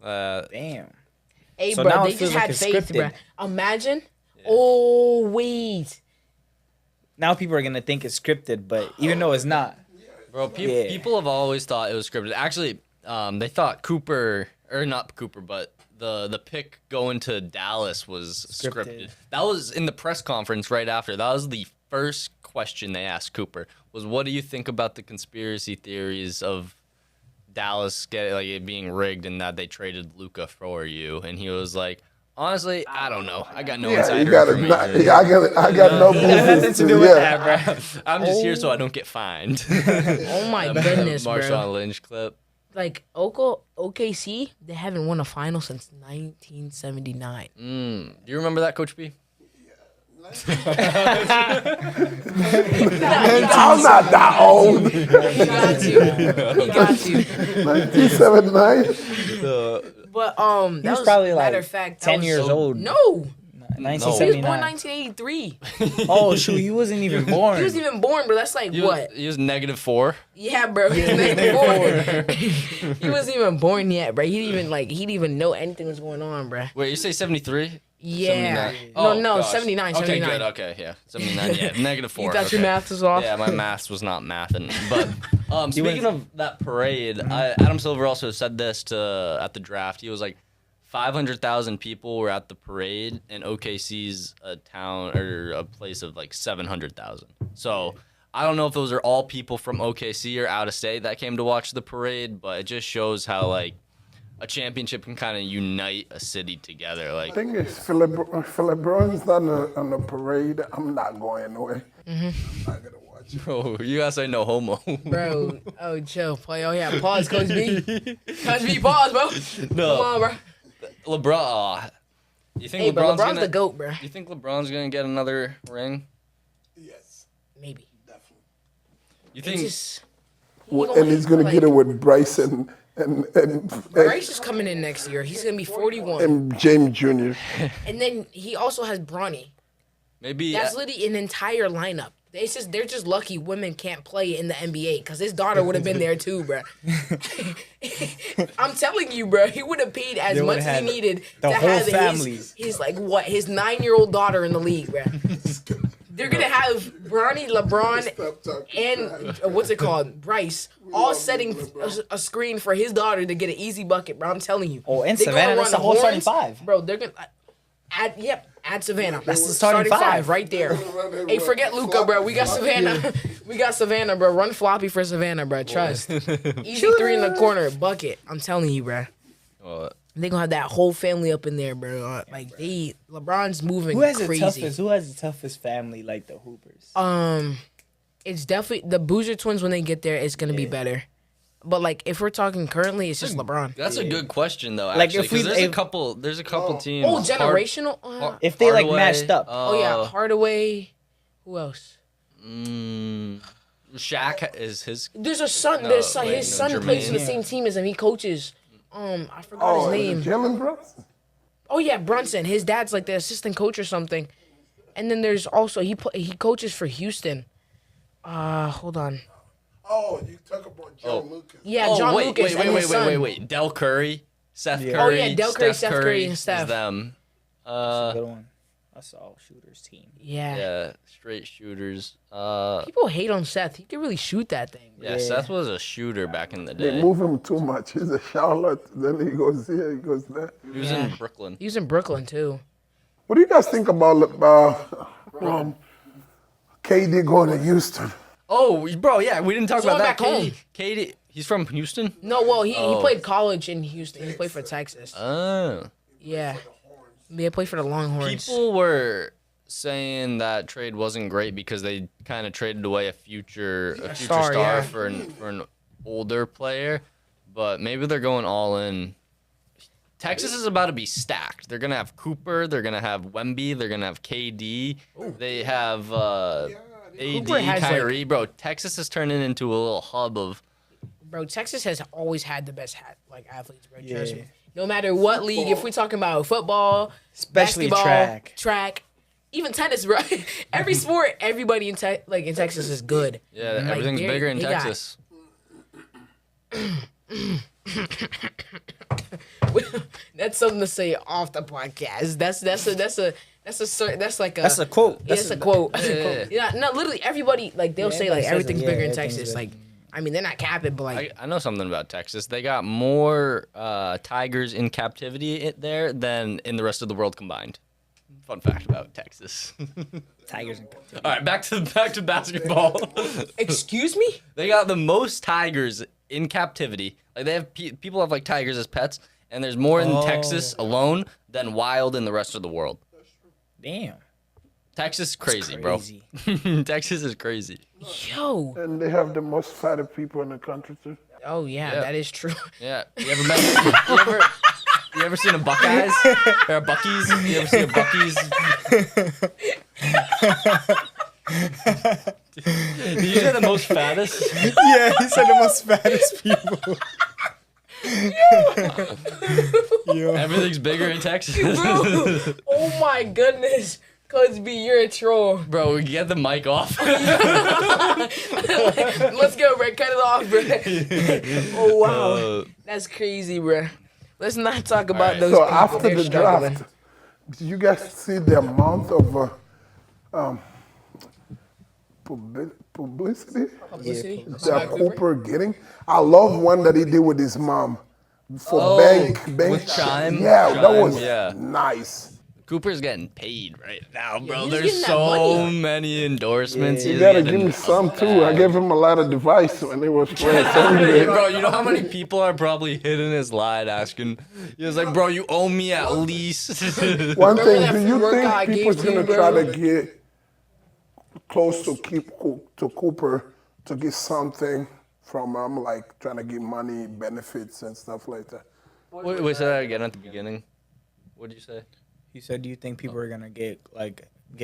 Damn. Hey, So bro, now they it feels just like had it's faith, scripted. bro. Imagine. Oh, wait. Now people are gonna think it's scripted, but even though it's not. Bro, people have always thought it was scripted. Actually, they thought Cooper, or not Cooper, but the pick going to Dallas was scripted. That was in the press conference right after. That was the first question they asked Cooper, was what do you think about the conspiracy theories of Dallas it being rigged and that they traded Luka for you? And he was like, honestly, I don't know. I got no insider information. I got no business to do with that, bro. I'm just here so I don't get fined. Oh, my goodness, bro. Marshawn Lynch clip. Like, OKC, they haven't won a final since 1979. Do you remember that, Coach B? I'm not that old. He got you. 1979. But, He was probably matter like of fact, 10 years old. No. He was born 1979. 1983. Oh, shoot, he wasn't even born. He was even born, bro. That's like what? He was -4. Yeah, bro. He was -4. He wasn't even born yet, bro. He didn't even know anything was going on, bro. Wait, you say 73? Yeah. 79. No, Gosh. 79, Okay, 79. good. Okay, yeah. 79, yeah. -4. You thought okay. your math was off? Yeah, my math was not mathing. But speaking of that parade, Adam Silver also said this at the draft. He was like, 500,000 people were at the parade, and OKC's a town or a place of like 700,000. So I don't know if those are all people from OKC or out of state that came to watch the parade, but it just shows how like a championship can kind of unite a city together. Like, The thing is, if LeBron's not on the parade, I'm not going away. I'm not gonna watch it. bro, you gotta say no homo. Bro, chill. Play. Oh, yeah, pause, Coach B. Coach B, pause, bro. No. Come on, bro. LeBron. You think Hey, but LeBron's gonna, the GOAT, bro. You think LeBron's gonna get another ring? Yes, Maybe. definitely. You It's think? just, And he's gonna get it with Bryson and Bryce is coming in next year. He's going to be 41. and James Jr. And then he also has Bronny. Maybe. That's literally an entire lineup. They're just lucky women can't play in the NBA because his daughter would have been there too, bro. I'm telling you, bro. He would have paid as much as he needed the to whole have family. his 9-year-old daughter in the league, bro. They're gonna have Bronny, LeBron, and what's it called, Bryce, all setting a screen for his daughter to get an easy bucket, bro. I'm telling you. Oh, and They gonna Savannah, run that's the whole horns. starting five. Bro. They're gonna add Savannah. That's the starting five right there. Hey, forget Luka, bro. We got Savannah. We got Savannah, bro. Run floppy for Savannah, bro. Trust. Easy 3 in the corner, bucket. I'm telling you, bro. They gonna have that whole family up in there, bro. Like LeBron's moving Who has crazy. the toughest family like the Hoopers? It's definitely the Boozer twins when they get there. It's gonna be better. But like if we're talking currently, it's just LeBron. That's a good question though. Like, Actually, if we- 'cause there's a couple teams. Oh, generational. If they like Hardaway, matched up. Oh yeah, Hardaway. Who else? Shaq is his. There's a son. No, His wait, son no, plays for the Jermaine. same team as him. He coaches. I forgot his name. Jalen Brunson. Oh yeah, Brunson. His dad's like the assistant coach or something. And then there's also he coaches for Houston. Hold on. Oh, you talk about John Lucas. Yeah, Oh, John wait, Lucas and his son. wait. Del Curry, Seth Curry. Oh, yeah, Del Curry, Steph Seth Curry, and Steph. Is them. That's a good one. That's all shooters team. Yeah. Yeah, straight shooters. People hate on Seth. He could really shoot that thing. Yeah, Seth was a shooter back in the They day. move him too much. He's a Charlotte. Then he goes here, he goes there. He was in Brooklyn. He was in Brooklyn too. What do you guys think about KD going to Houston? Oh, bro, yeah, we didn't talk He's about going that. back home. Katie, he's from Houston. No, well, he played college in Houston. He played for Texas. Oh. Yeah. He played for the Longhorns. People were saying that trade wasn't great because they kind of traded away a future star, star yeah. for an older player, but maybe they're going all in. Texas is about to be stacked. They're gonna have Cooper. They're gonna have Wemby. They're gonna have KD. They have AD, Cooper has, Kyrie. Bro, Texas is turning into a little hub of. Bro, Texas has always had the best athletes, bro. Trust me. No matter what league, if we're talking about football, Especially basketball, track. track, even tennis, bro. Every sport, everybody in Texas is good. Yeah, Like, everything's bigger in they got- Texas. That's something to say off the podcast. That's like a That's a quote. Yeah, that's a quote. Yeah. Yeah, no, literally everybody like they'll say like everybody says everything's it. bigger Yeah, in everything's Texas. big. Like, I mean, they're not capping, but like I know something about Texas. They got more tigers in captivity there than in the rest of the world combined. Fun fact about Texas. Tigers and captivity. All right, back to basketball. excuse me? They got the most tigers in captivity. Like they have people have like tigers as pets, and there's more in Texas alone than wild in the rest of the world. Damn. Texas is crazy, bro. Texas is crazy. Yo. And they have the most fatted people in the country too. Oh yeah, Yeah. that is true. Yeah. You ever seen a Buckeyes or a Bucky's? You ever seen a Bucky's? Did you say the most fattest? Yeah, he said the most fattest people. Yo. Everything's bigger in Texas. Bro, oh my goodness. Cosby, you're a troll. Bro, we get the mic off. Let's go, bro. Cut it off, bro. Oh wow. That's crazy, bro. Let's not talk about right. those So people. after They're the struggling. draft, did you guys see the amount of publicity Publicity? that Cooper getting? I love one that he did with his mom for Oh, bank. with Chime? Yeah, that Chime, was yeah. nice. Cooper's getting paid right now, bro. he's There's getting that so money. many endorsements. You He's gotta getting give me some too. I bag. gave him a lot of advice when they was playing Hey, Sunday. bro, you know how many people are probably hitting his line asking? He was like, bro, you owe me at least. One Remember thing, that do free you workout I think gave people's to you, gonna try bro? to get close to Cooper to get something from him, like trying to get money, benefits, and stuff like that? Wait, say that again at the beginning. What did you say? He said, "Do you think people are gonna get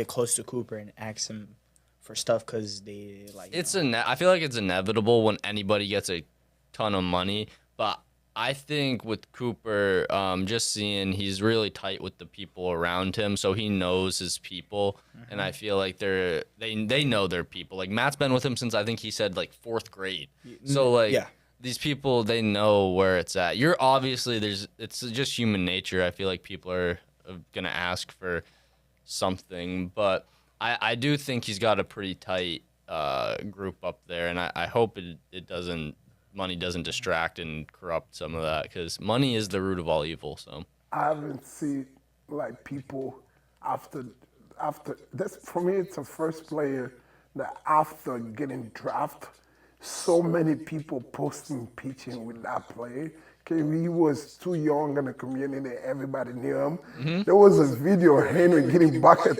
close to Cooper and ask him for stuff because they like?" I feel like it's inevitable when anybody gets a ton of money, but I think with Cooper, just seeing he's really tight with the people around him, so he knows his people, and I feel like they know their people. Like Matt's been with him since I think he said like 4th grade, so like yeah. these people they know where it's at. You're obviously it's just human nature. I feel like people are gonna ask for something, but I do think he's got a pretty tight group up there, and I hope money doesn't distract and corrupt some of that, because money is the root of all evil. So I haven't seen like people after that's for me. It's the first player that after getting drafted, so many people posting pitching with that player. Okay, he was too young in the community. Everybody knew him. There was a video of Henry getting bucket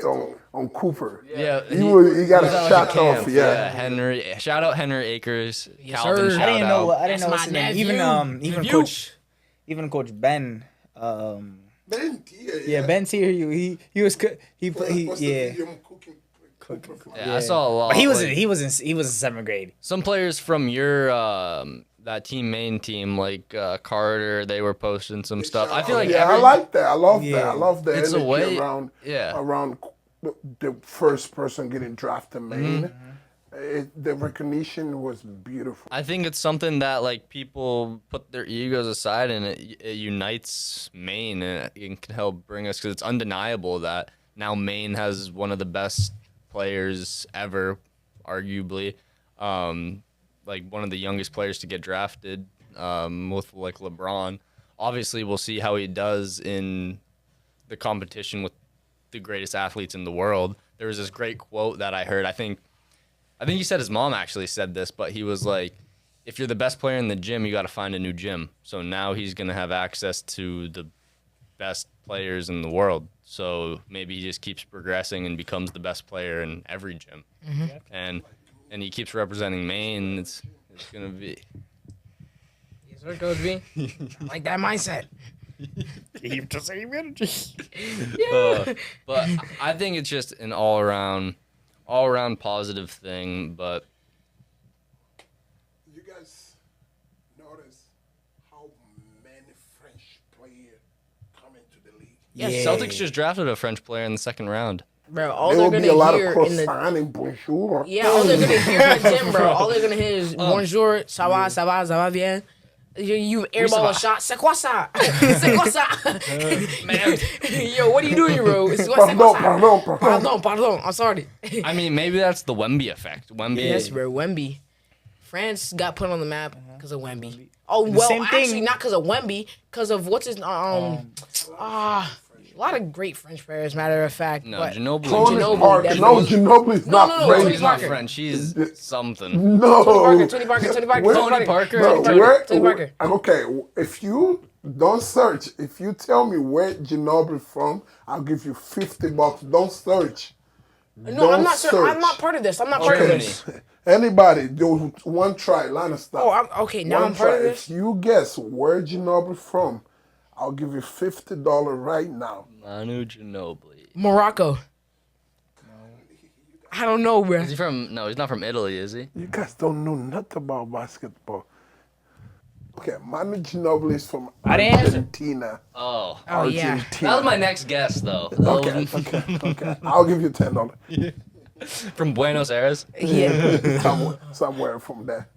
on Cooper. yeah, he got a shot off. Yeah. Henry. Shout out Henry Akers. Yes, Calvin, sir. shout I didn't know. out. I didn't That's know what's my his name. nephew. Even Coach Ben. Ben, Yeah, Ben's here. He was yeah. Yeah, I saw a lot. But he was like, he was in 7th grade. some players from your that team Maine team like Carter. They were posting some stuff. I feel like I like that. I love that. Yeah. I love the It's a energy way- around yeah. the first person getting drafted in Maine. The recognition was beautiful. I think it's something that like people put their egos aside, and it unites Maine, and it can help bring us, because it's undeniable that now Maine has one of the best players ever, arguably, like one of the youngest players to get drafted, with like LeBron. Obviously, we'll see how he does in the competition with the greatest athletes in the world. There was this great quote that I heard. I think he said his mom actually said this, but he was like, if you're the best player in the gym, you got to find a new gym. So now he's going to have access to the best players in the world. So maybe he just keeps progressing and becomes the best player in every gym. And he keeps representing Maine. It's going to be. Yes, sir, Coach B. I like that mindset. Keep the same energy. But I think it's just an all around positive thing. But You guys notice how many French players come into the league? Yes. Yeah. Celtics just drafted a French player in the 2nd round. Bro, all There they're will be a lot gonna of hear in the croissant and bonjour. all they're gonna hear in the gym, bro. All they're gonna hear is bonjour, ça va bien. You airball a shot, c'est quoi ça? C'est quoi ça? Man. Yo, what are you doing, bro? C'est quoi ça? Pardon. I'm sorry. I mean, maybe that's the Wemby effect. Wemby. Yes, bro. Wemby. France got put on the map because of Wemby. Oh well, same thing. actually not because of Wemby, because of what's his a lot of great French players. Matter of fact, No, but Ginobili. Ginobili's not No, French. He's not French. He's something. No. Tony Parker. Tony Parker. Tony Parker. Okay, if you don't search, if you tell me where Ginobili from, I'll give you $50. Don't search. No, I'm not sure. I'm not part of this. I'm not part of this. Anybody, do one try, line of stuff. Oh, okay. Now I'm part of this. If you guess where Ginobili from, I'll give you $50 right now. Manu Ginobili. Morocco. I don't know, bro. Is he from? No, he's not from Italy, is he? You guys don't know nothing about basketball. Okay, Manu Ginobili is from Argentina. Oh. Oh yeah. That was my next guess, though. Okay. I'll give you $10. From Buenos Aires. Yeah. Somewhere from there.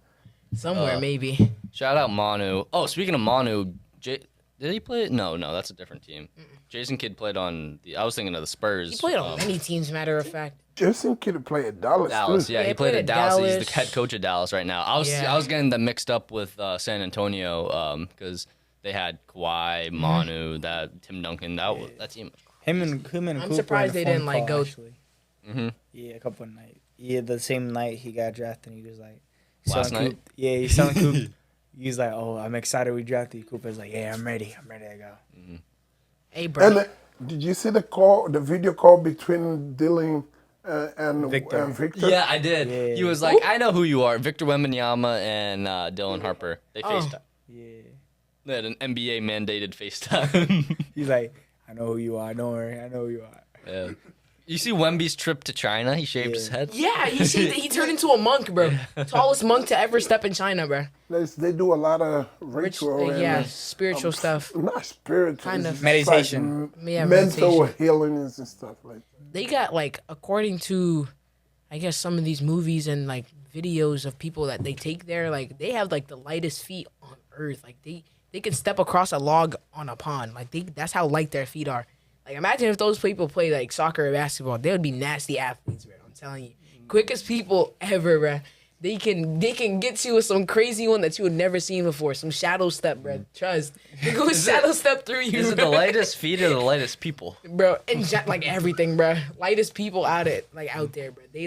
Somewhere maybe. Shout out Manu. Oh, speaking of Manu, did he play? No, that's a different team. Jason Kidd played on the. I was thinking of the Spurs. He played on many teams. Matter of fact. Jason Kidd played at Dallas. Dallas, too. yeah, Yeah, he played at Dallas. He's the head Dallas. coach of Dallas right now. I was getting them mixed up with San Antonio because they had Kawhi, Manu, that Tim Duncan. That team. Him and Cooper. I'm surprised they didn't like go. Actually. Yeah, a couple of nights. Yeah, the same night he got drafted, he was like. Last night? Yeah, he's telling Coop. He's like, "Oh, I'm excited we drafted you." Cooper's like, "Yeah, I'm ready. I'm ready to go." Hey, bro. And did you see the video call between Dylan and Victor. Victor? Yeah, I did. Yeah. He was like, "I know who you are, Victor Wembanyama and Dylan Harper." They FaceTime. Yeah. They had an NBA mandated FaceTime. He's like, "I know who you are. Don't worry. I know who you are." Yeah. You see Wemby's trip to China? He shaved his head. Yeah, he turned into a monk, bro. Tallest monk to ever step in China, bro. They do a lot of ritual and spiritual stuff. not spiritual, Kind it's of. Meditation. like Yeah, mental meditation. healings and stuff like that. They got like, according to, I guess some of these movies and like videos of people that they take there, like they have like the lightest feet on earth. Like they can step across a log on a pond. Like that's how light their feet are. Like imagine if those people play like soccer or basketball, they would be nasty athletes, bro. I'm telling you, quickest people ever, bro. They can get you with some crazy one that you would never seen before. Some shadow step, bro. Trust. They go shadow step through you. Is it the lightest feet or the lightest people? Bro, and like everything, bro. Lightest people out there, bro. They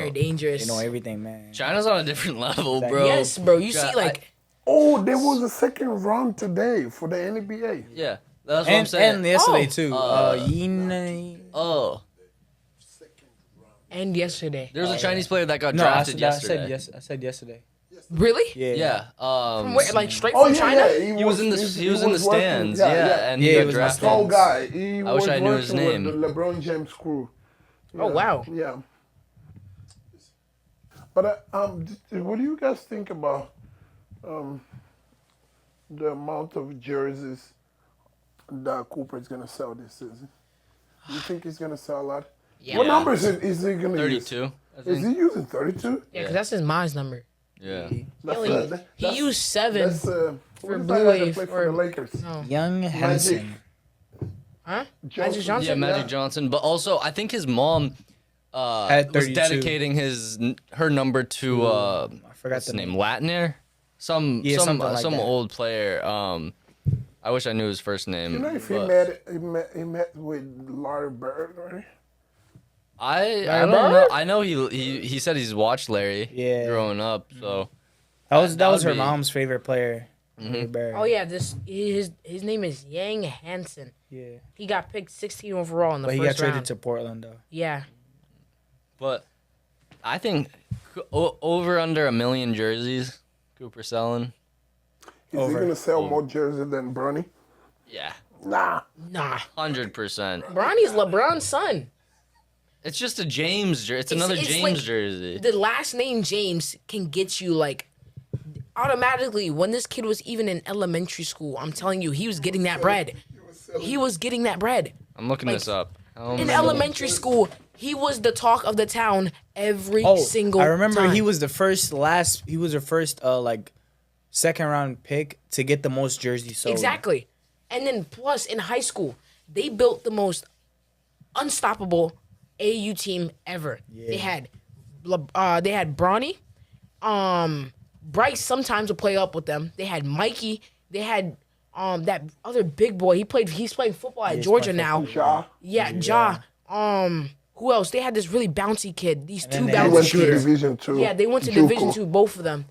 are dangerous. They know everything, man. China's on a different level, bro. Yes, bro. You see, like, Oh, there was a second round today for the NBA. Yeah, that's what I'm saying. And yesterday Oh. too. Oh, and yesterday. there was a Chinese player that got No, drafted yesterday. I said yesterday. Really? Yeah. Yeah. From where? Like straight Oh from yeah, China? yeah. He was in the working- stands. yeah, Yeah, and he Yeah, he got was in the drafted. Tall guy. He I wish was I knew his working name. with the LeBron James crew. Oh wow. Yeah. But what do you guys think about the amount of jerseys that Cooper is gonna sell this season? You think he's gonna sell a lot? Yeah. What numbers is he gonna use? 32. I Is think. he using 32? Yeah, because that's his mom's number. Yeah. He used 7. That's for for Blue Blue Wave play for or- the Lakers. No. Young Henson. Huh? Johnson. Magic Johnson? Yeah, Magic Johnson. But also, I think his mom Had was 32. dedicating her number to I forgot what's the his name. name? Latner? Some something like that. old player. I wish I knew his first name. You know if but he met with Larry Bird, right? I don't know. I know he said he's watched Larry Yeah. growing up. So That was That would her be- mom's favorite player. Larry Bird. Oh yeah, his name is Yang Hansen. Yeah. He got picked 16 overall in the But he got first traded round. to Portland though. Yeah. But I think over under 1 million jerseys, Cooper selling. Is Over. he gonna sell more jerseys than Bronny? Yeah, Nah. Nah. 100%. Bronny's LeBron's son. It's just a James jersey. It's another it's James like- jersey. The last name James can get you like automatically when this kid was even in elementary school, I'm telling you, he was getting that bread. He was getting that bread. I'm looking like- this up. In elementary school, he was the talk of the town every single I remember time. he was the first like second round pick to get the most jerseys sold. Exactly. And then plus in high school, they built the most unstoppable AU team ever. Yeah. They had Bronny, Bryce sometimes would play up with them. They had Mikey. They had that other big boy. He's playing football at Georgia now. Ja. Yeah, Ja. Who else? They had this really bouncy kid. These two then they He had bouncy went to kids. Division 2. Yeah, they went to JUCO. Division 2, both of them.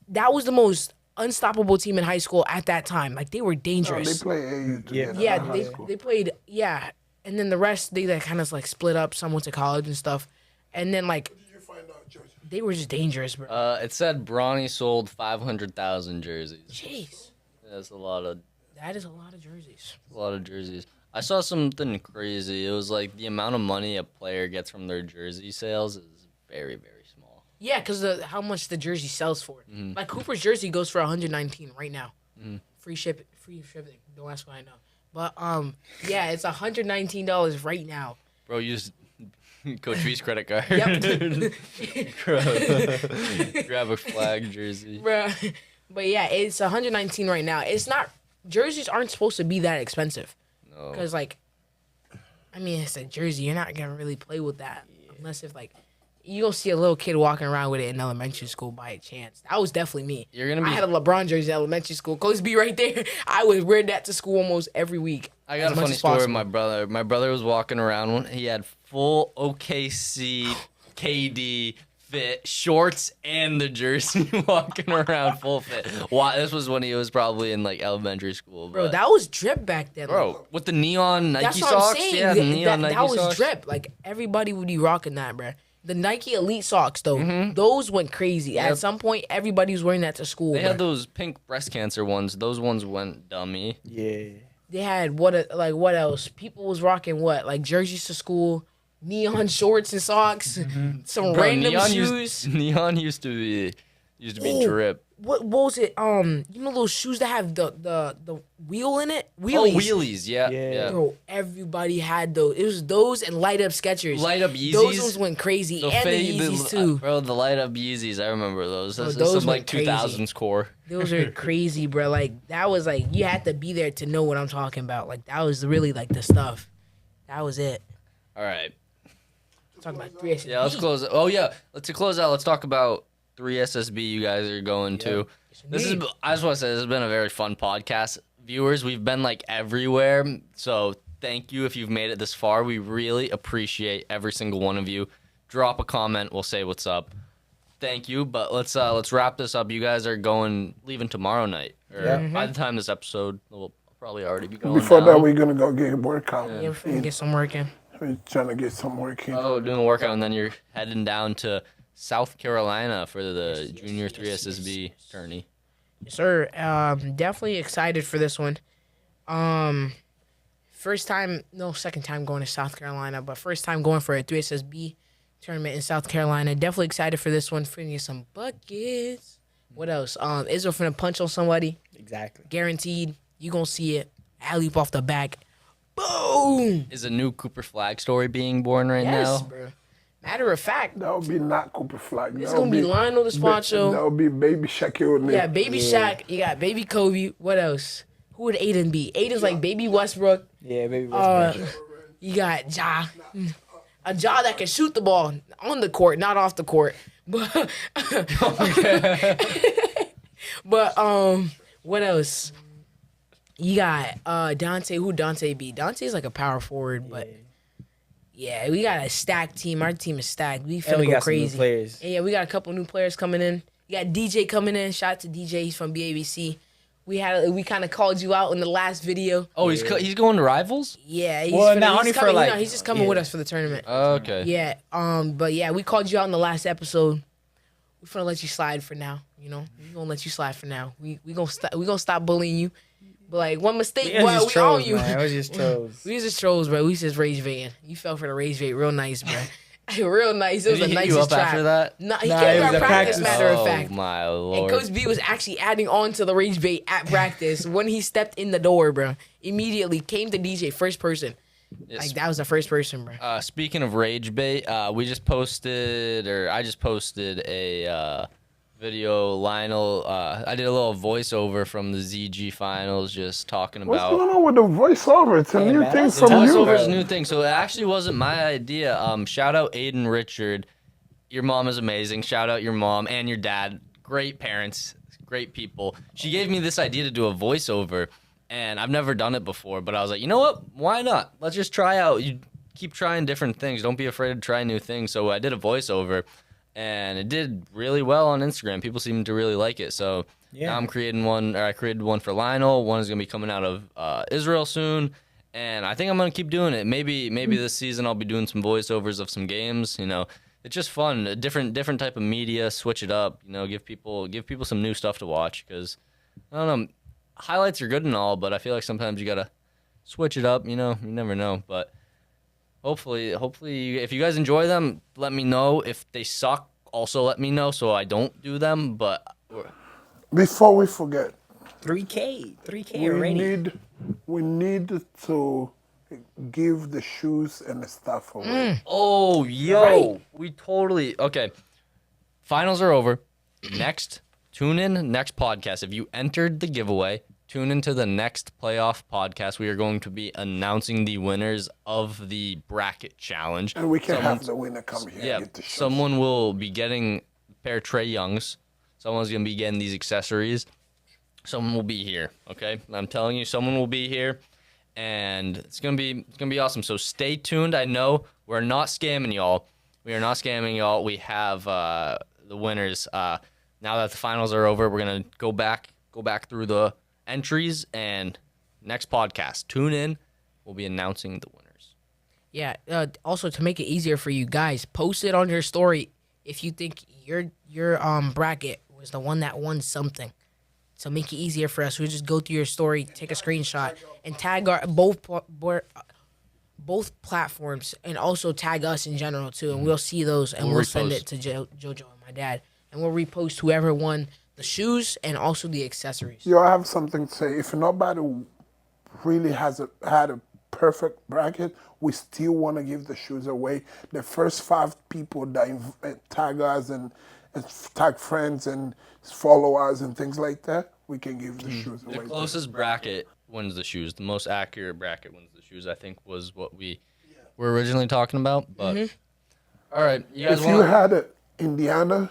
That was the most unstoppable team in high school at that time. Like, they were They dangerous. play AU together. Yeah, in high school. they played, yeah. And then the rest, they kind of like split up. Some went to college and stuff. And then, like, Did you find out, George? they were just dangerous, bro. It said Bronny sold 500,000 jerseys. Jeez. That's a lot of That is a lot of jerseys. jerseys. I saw something crazy. It was like the amount of money a player gets from their jersey sales is very, very small. Yeah, because how much the jersey sells for. Like, Cooper's jersey goes for $119 right now. Free shipping. Don't ask what I know. But, yeah, it's $119 right now. Bro, use Coach V's credit card. Yep. Grab a Flagg jersey. Bruh. But, yeah, it's $119 right now. It's not... Jerseys aren't supposed to be that expensive. No. Because, like, I mean, it's a jersey. You're not going to really play with that. Unless if, like, you don't see a little kid walking around with it in elementary school by a chance. That was definitely me. You're gonna be- I had a LeBron jersey in elementary school. Coach B right there. I would wear that to school almost every week. I got a funny story with my brother. My brother was walking around. He had full OKC KD fit shorts and the jersey walking around full fit. Wow, this was when he was probably in like elementary school. Bro, but- that was drip back then. bro, with the neon Nike That's what socks. I'm saying. Yeah, the neon Nike that was socks. drip. Like, everybody would be rocking that, bro. The Nike Elite socks, though, those went crazy. Yep. At some point, everybody was wearing that to school. They bruh. had those pink breast cancer ones. Those ones went dummy. Yeah. They had what else? People was rocking what? Like jerseys to school, neon shorts and socks, some Bro, random neon shoes. Neon used to be Ooh. drip. What was it? You know those shoes that have the wheel in it? Oh, Wheelies. wheelies. Yeah. Yeah. Bro, everybody had those. It was those and light up Skechers. Light up Yeezys. Those ones went crazy, The and fade- the Yeezys too. Bro, the light up Yeezys. I remember those. This those is like went crazy. 2000s core. Those are crazy, bro. Like, that was like, you had to be there to know what I'm talking about. Like, that was really like the stuff. That was it. All right. Talking about 3SB. Yeah, let's close. Oh yeah, to close out, let's talk about 3SSB. You guys are going to. This is. I just want to say this has been a very fun podcast. Viewers, we've been like everywhere, so thank you if you've made it this far. We really appreciate every single one of you. Drop a comment. We'll say what's up. Thank you. But let's wrap this up. You guys are leaving tomorrow night. Or by the time this episode will probably already be going. Before down. that, we're gonna go get a workout. Yeah, we're finna get some work in. We're trying to get some work in. Oh, doing a workout, and then you're heading down to South Carolina for the Junior 3SSB tourney. Yes, sir. Definitely excited for this one. Second time going to South Carolina, but first time going for a 3SSB tournament in South Carolina. Definitely excited for this one. Finna get some buckets. What else? Israel finna punch on somebody. Exactly. Guaranteed. You gonna see it. Alley-oop off the back. Boom! Is a new Cooper Flagg story being born right Yes, now? bro. Matter of fact, That would be not Cooper Flagg. it's gonna be Lionel the That Sponcho. would be Baby Shaquille O'Neal. Yeah, Baby Shaq. You got Baby Kobe. What else? Who would Aiden be? Aiden's like Baby Westbrook. Yeah, baby. Westbrook. You got Ja. A Ja that can shoot the ball on the court, not off the court. But what else? You got Dante. Who Dante be? Dante's like a power forward, but yeah, we got a stacked team. Our team is stacked. We And finna we go got some new crazy. players. And yeah, we got a couple new players coming in. You got DJ coming in. Shout out to DJ. He's from BABC. We kind of called you out in the last video. Oh, he's going to Rivals? Yeah, he's Well, finna- not he's only for, coming, like- he's just coming with us for the tournament. Okay. Yeah, but yeah, we called you out in the last episode. We're gonna let you slide for now. You know, we're gonna let you slide for now. We gonna stop bullying you. But like one mistake, It was well, just we trolls, own you. man. It was just trolls. We was just trolls, bro. We just rage baiting. You fell for the rage bait, real nice, bro. Real nice. It was Did he the hit you nicest up trap. after that? Nah, he Nah, came it to was our a practice. practice. Matter of Oh fact. my And lord. Coach B was actually adding on to the rage bait at practice when he stepped in the door, bro. Immediately came to DJ first person. Yes. Like that was the first person, bro. Speaking of rage bait, I just posted a video. Lionel, I did a little voiceover from the ZG finals, just talking What's about. going on with the voiceover? It's a Hey, new man, thing that's from tough. you. Voiceover is a new thing, so it actually wasn't my idea. Shout out Aiden Richard. Your mom is amazing. Shout out your mom and your dad. Great parents, great people. She gave me this idea to do a voiceover, and I've never done it before, but I was like, you know what? Why not? Let's just try out. You keep trying different things. Don't be afraid to try new things. So I did a voiceover, and it did really well on Instagram. People seem to really like it. So now I'm creating one, or I created one for Lionel. One is going to be coming out of Israel soon, and I think I'm going to keep doing it. Maybe this season I'll be doing some voiceovers of some games, It's just fun, a different type of media. Switch it up, give people some new stuff to watch. Because I don't know, highlights are good and all, but I feel like sometimes you gotta switch it up. You never know. But hopefully, if you guys enjoy them, let me know. If they suck, also let me know so I don't do them. But Before we forget, 3K already. we need to give the shoes and the stuff away. oh, yo, we totally okay. Finals are over. Tune in next podcast. If you entered the giveaway, tune into the next playoff podcast. We are going to be announcing the winners of the bracket challenge. And we can have the winner come here Yeah, and get the shoes. someone will be getting a pair of Trae Youngs. Someone's going to be getting these accessories. Someone will be here, okay? I'm telling you, someone will be here, and it's gonna be awesome. So stay tuned. I know we're not scamming y'all. We are not scamming y'all. We have the winners. Now that the finals are over, we're gonna go back through the entries, and next podcast, tune in. We'll be announcing the winners. Yeah. Also, to make it easier for you guys, post it on your story if you think your bracket was the one that won something. So make it easier for us. We'll just go through your story, take a screenshot, and tag our both platforms, and also tag us in general too. And we'll see those, and we'll send it to Jojo and my dad, and we'll repost whoever won the shoes and also the accessories. Yo, I have something to say. If nobody really had a perfect bracket, we still want to give the shoes away. The first 5 people that tag us and tag friends and followers and things like that, we can give the shoes away. The closest bracket wins the shoes. The most accurate bracket wins the shoes, I think, was what we were originally talking about. But all right, you guys If you had a Indiana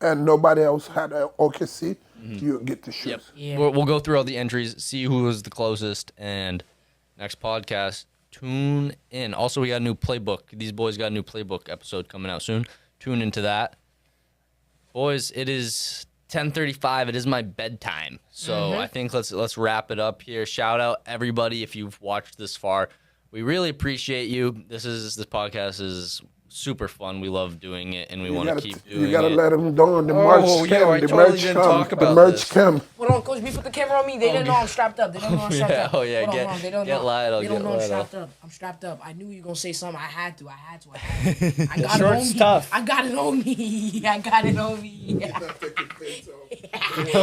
and nobody else had a OKC, you get the shoes. Yep. Yeah. We'll go through all the entries, see who was the closest, and next podcast, tune in. Also, we got a new playbook. These boys got a new playbook episode coming out soon. Tune into that. Boys, it is 10:35. It is my bedtime. So I think let's wrap it up here. Shout out everybody if you've watched this far. We really appreciate you. This podcast is super fun. We love doing it, and we want to keep doing it. You gotta let them know the merch cam. The merch cam. Hold on, Coach B, put the camera on me. They didn't know I'm strapped up. They don't know I'm strapped up. Oh, yeah, Hold on, they don't get know. Lionel, They don't get know I'm Lionel. strapped up. I'm strapped up. I knew you were going to say something. I had to. I got it short on stuff. me. I got it on me. I got it on me.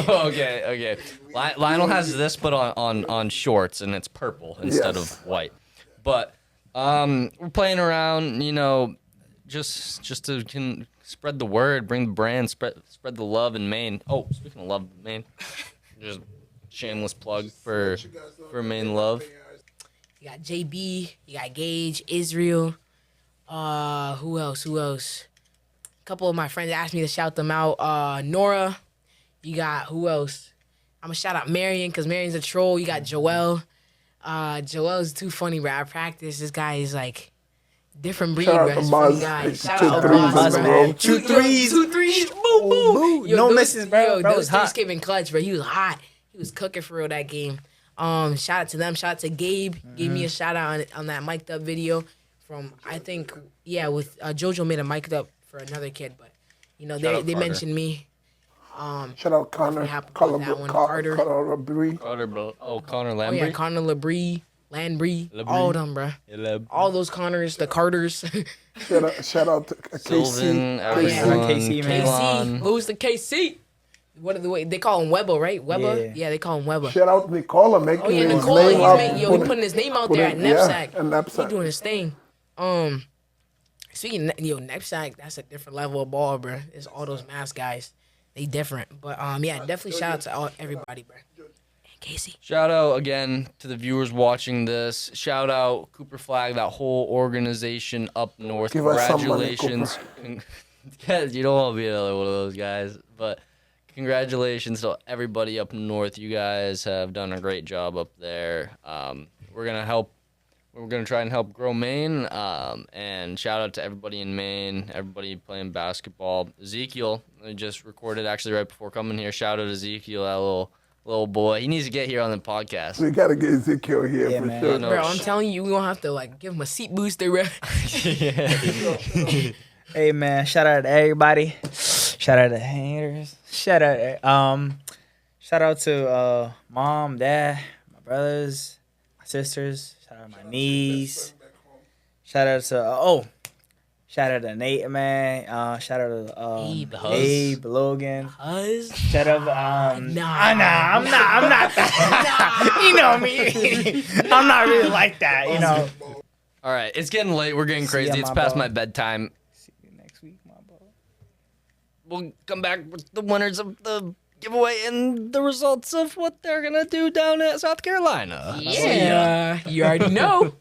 Okay. Lionel has this, but on shorts, and it's purple instead of white. But we're playing around, just to can spread the word, bring the brand, spread the love in Maine. Oh, speaking of love in Maine, just shameless plug for Maine love. You got JB. You got Gage, Israel. Who else? A couple of my friends asked me to shout them out. Nora. You got who else? I'm gonna shout out Marion because Marion's a troll. You got Joel. Joel's too funny, bro. I practice. This guy is like different breed, Shout bro. out to He's a funny Buzz. guy. It's Shout 2 out threes, Buzz, bro. bro. 2 threes. 2 threes. Boom, boom. No misses, bro. Bro Those was hot. threes came in clutch, bro. He was hot. He was cooking for real that game. Shout out to them. Shout out to Gabe. Gave me a shout out on that mic'd up video from with JoJo made a mic'd up for another kid, but they mentioned me. Shout out Connor. Carter Labrie. Connor Oh Lambry. yeah, Connor Landry, all of them, bro. All those Connors, the Carters. Shout out to Sylvan, KC. everyone, KC, man. KC, who's the KC? What are the way they call him Webber, right? Webber? Yeah. Yeah, they call him Webber. Shout out to Nicola making Oh yeah, his Nicola, name up. he putting his name out there at Knapsack. He doing his thing. Speaking of, Knapsack, that's a different level of ball, bro. It's all those mass guys. They different. But yeah, definitely shout out to everybody, bro. And Casey. Shout out again to the viewers watching this. Shout out Cooper Flagg, that whole organization up north. Give us some money, Congratulations. You don't want to be another one of those guys, but congratulations to everybody up north. You guys have done a great job up there. We're gonna try and help grow Maine. And shout out to everybody in Maine, everybody playing basketball. Ezekiel, I just recorded actually right before coming here. Shout out to Ezekiel, that little boy. He needs to get here on the podcast. We gotta get Ezekiel here for man. sure. Bro, I'm telling you, we gonna have to give him a seat booster, bro. Hey man, shout out to everybody. Shout out to haters. Shout out to mom, dad, my brothers, my sisters. Shout out to my niece. Shout out to Nate, man. Shout out to Abe, Logan. Shout out I'm not that. You know me. I'm not really like that, you know. All right, it's getting late. We're getting crazy. It's past my bedtime. See you next week, my bro. We'll come back with the winners of the giveaway and the results of what they're gonna do down at South Carolina. Yeah, you already know.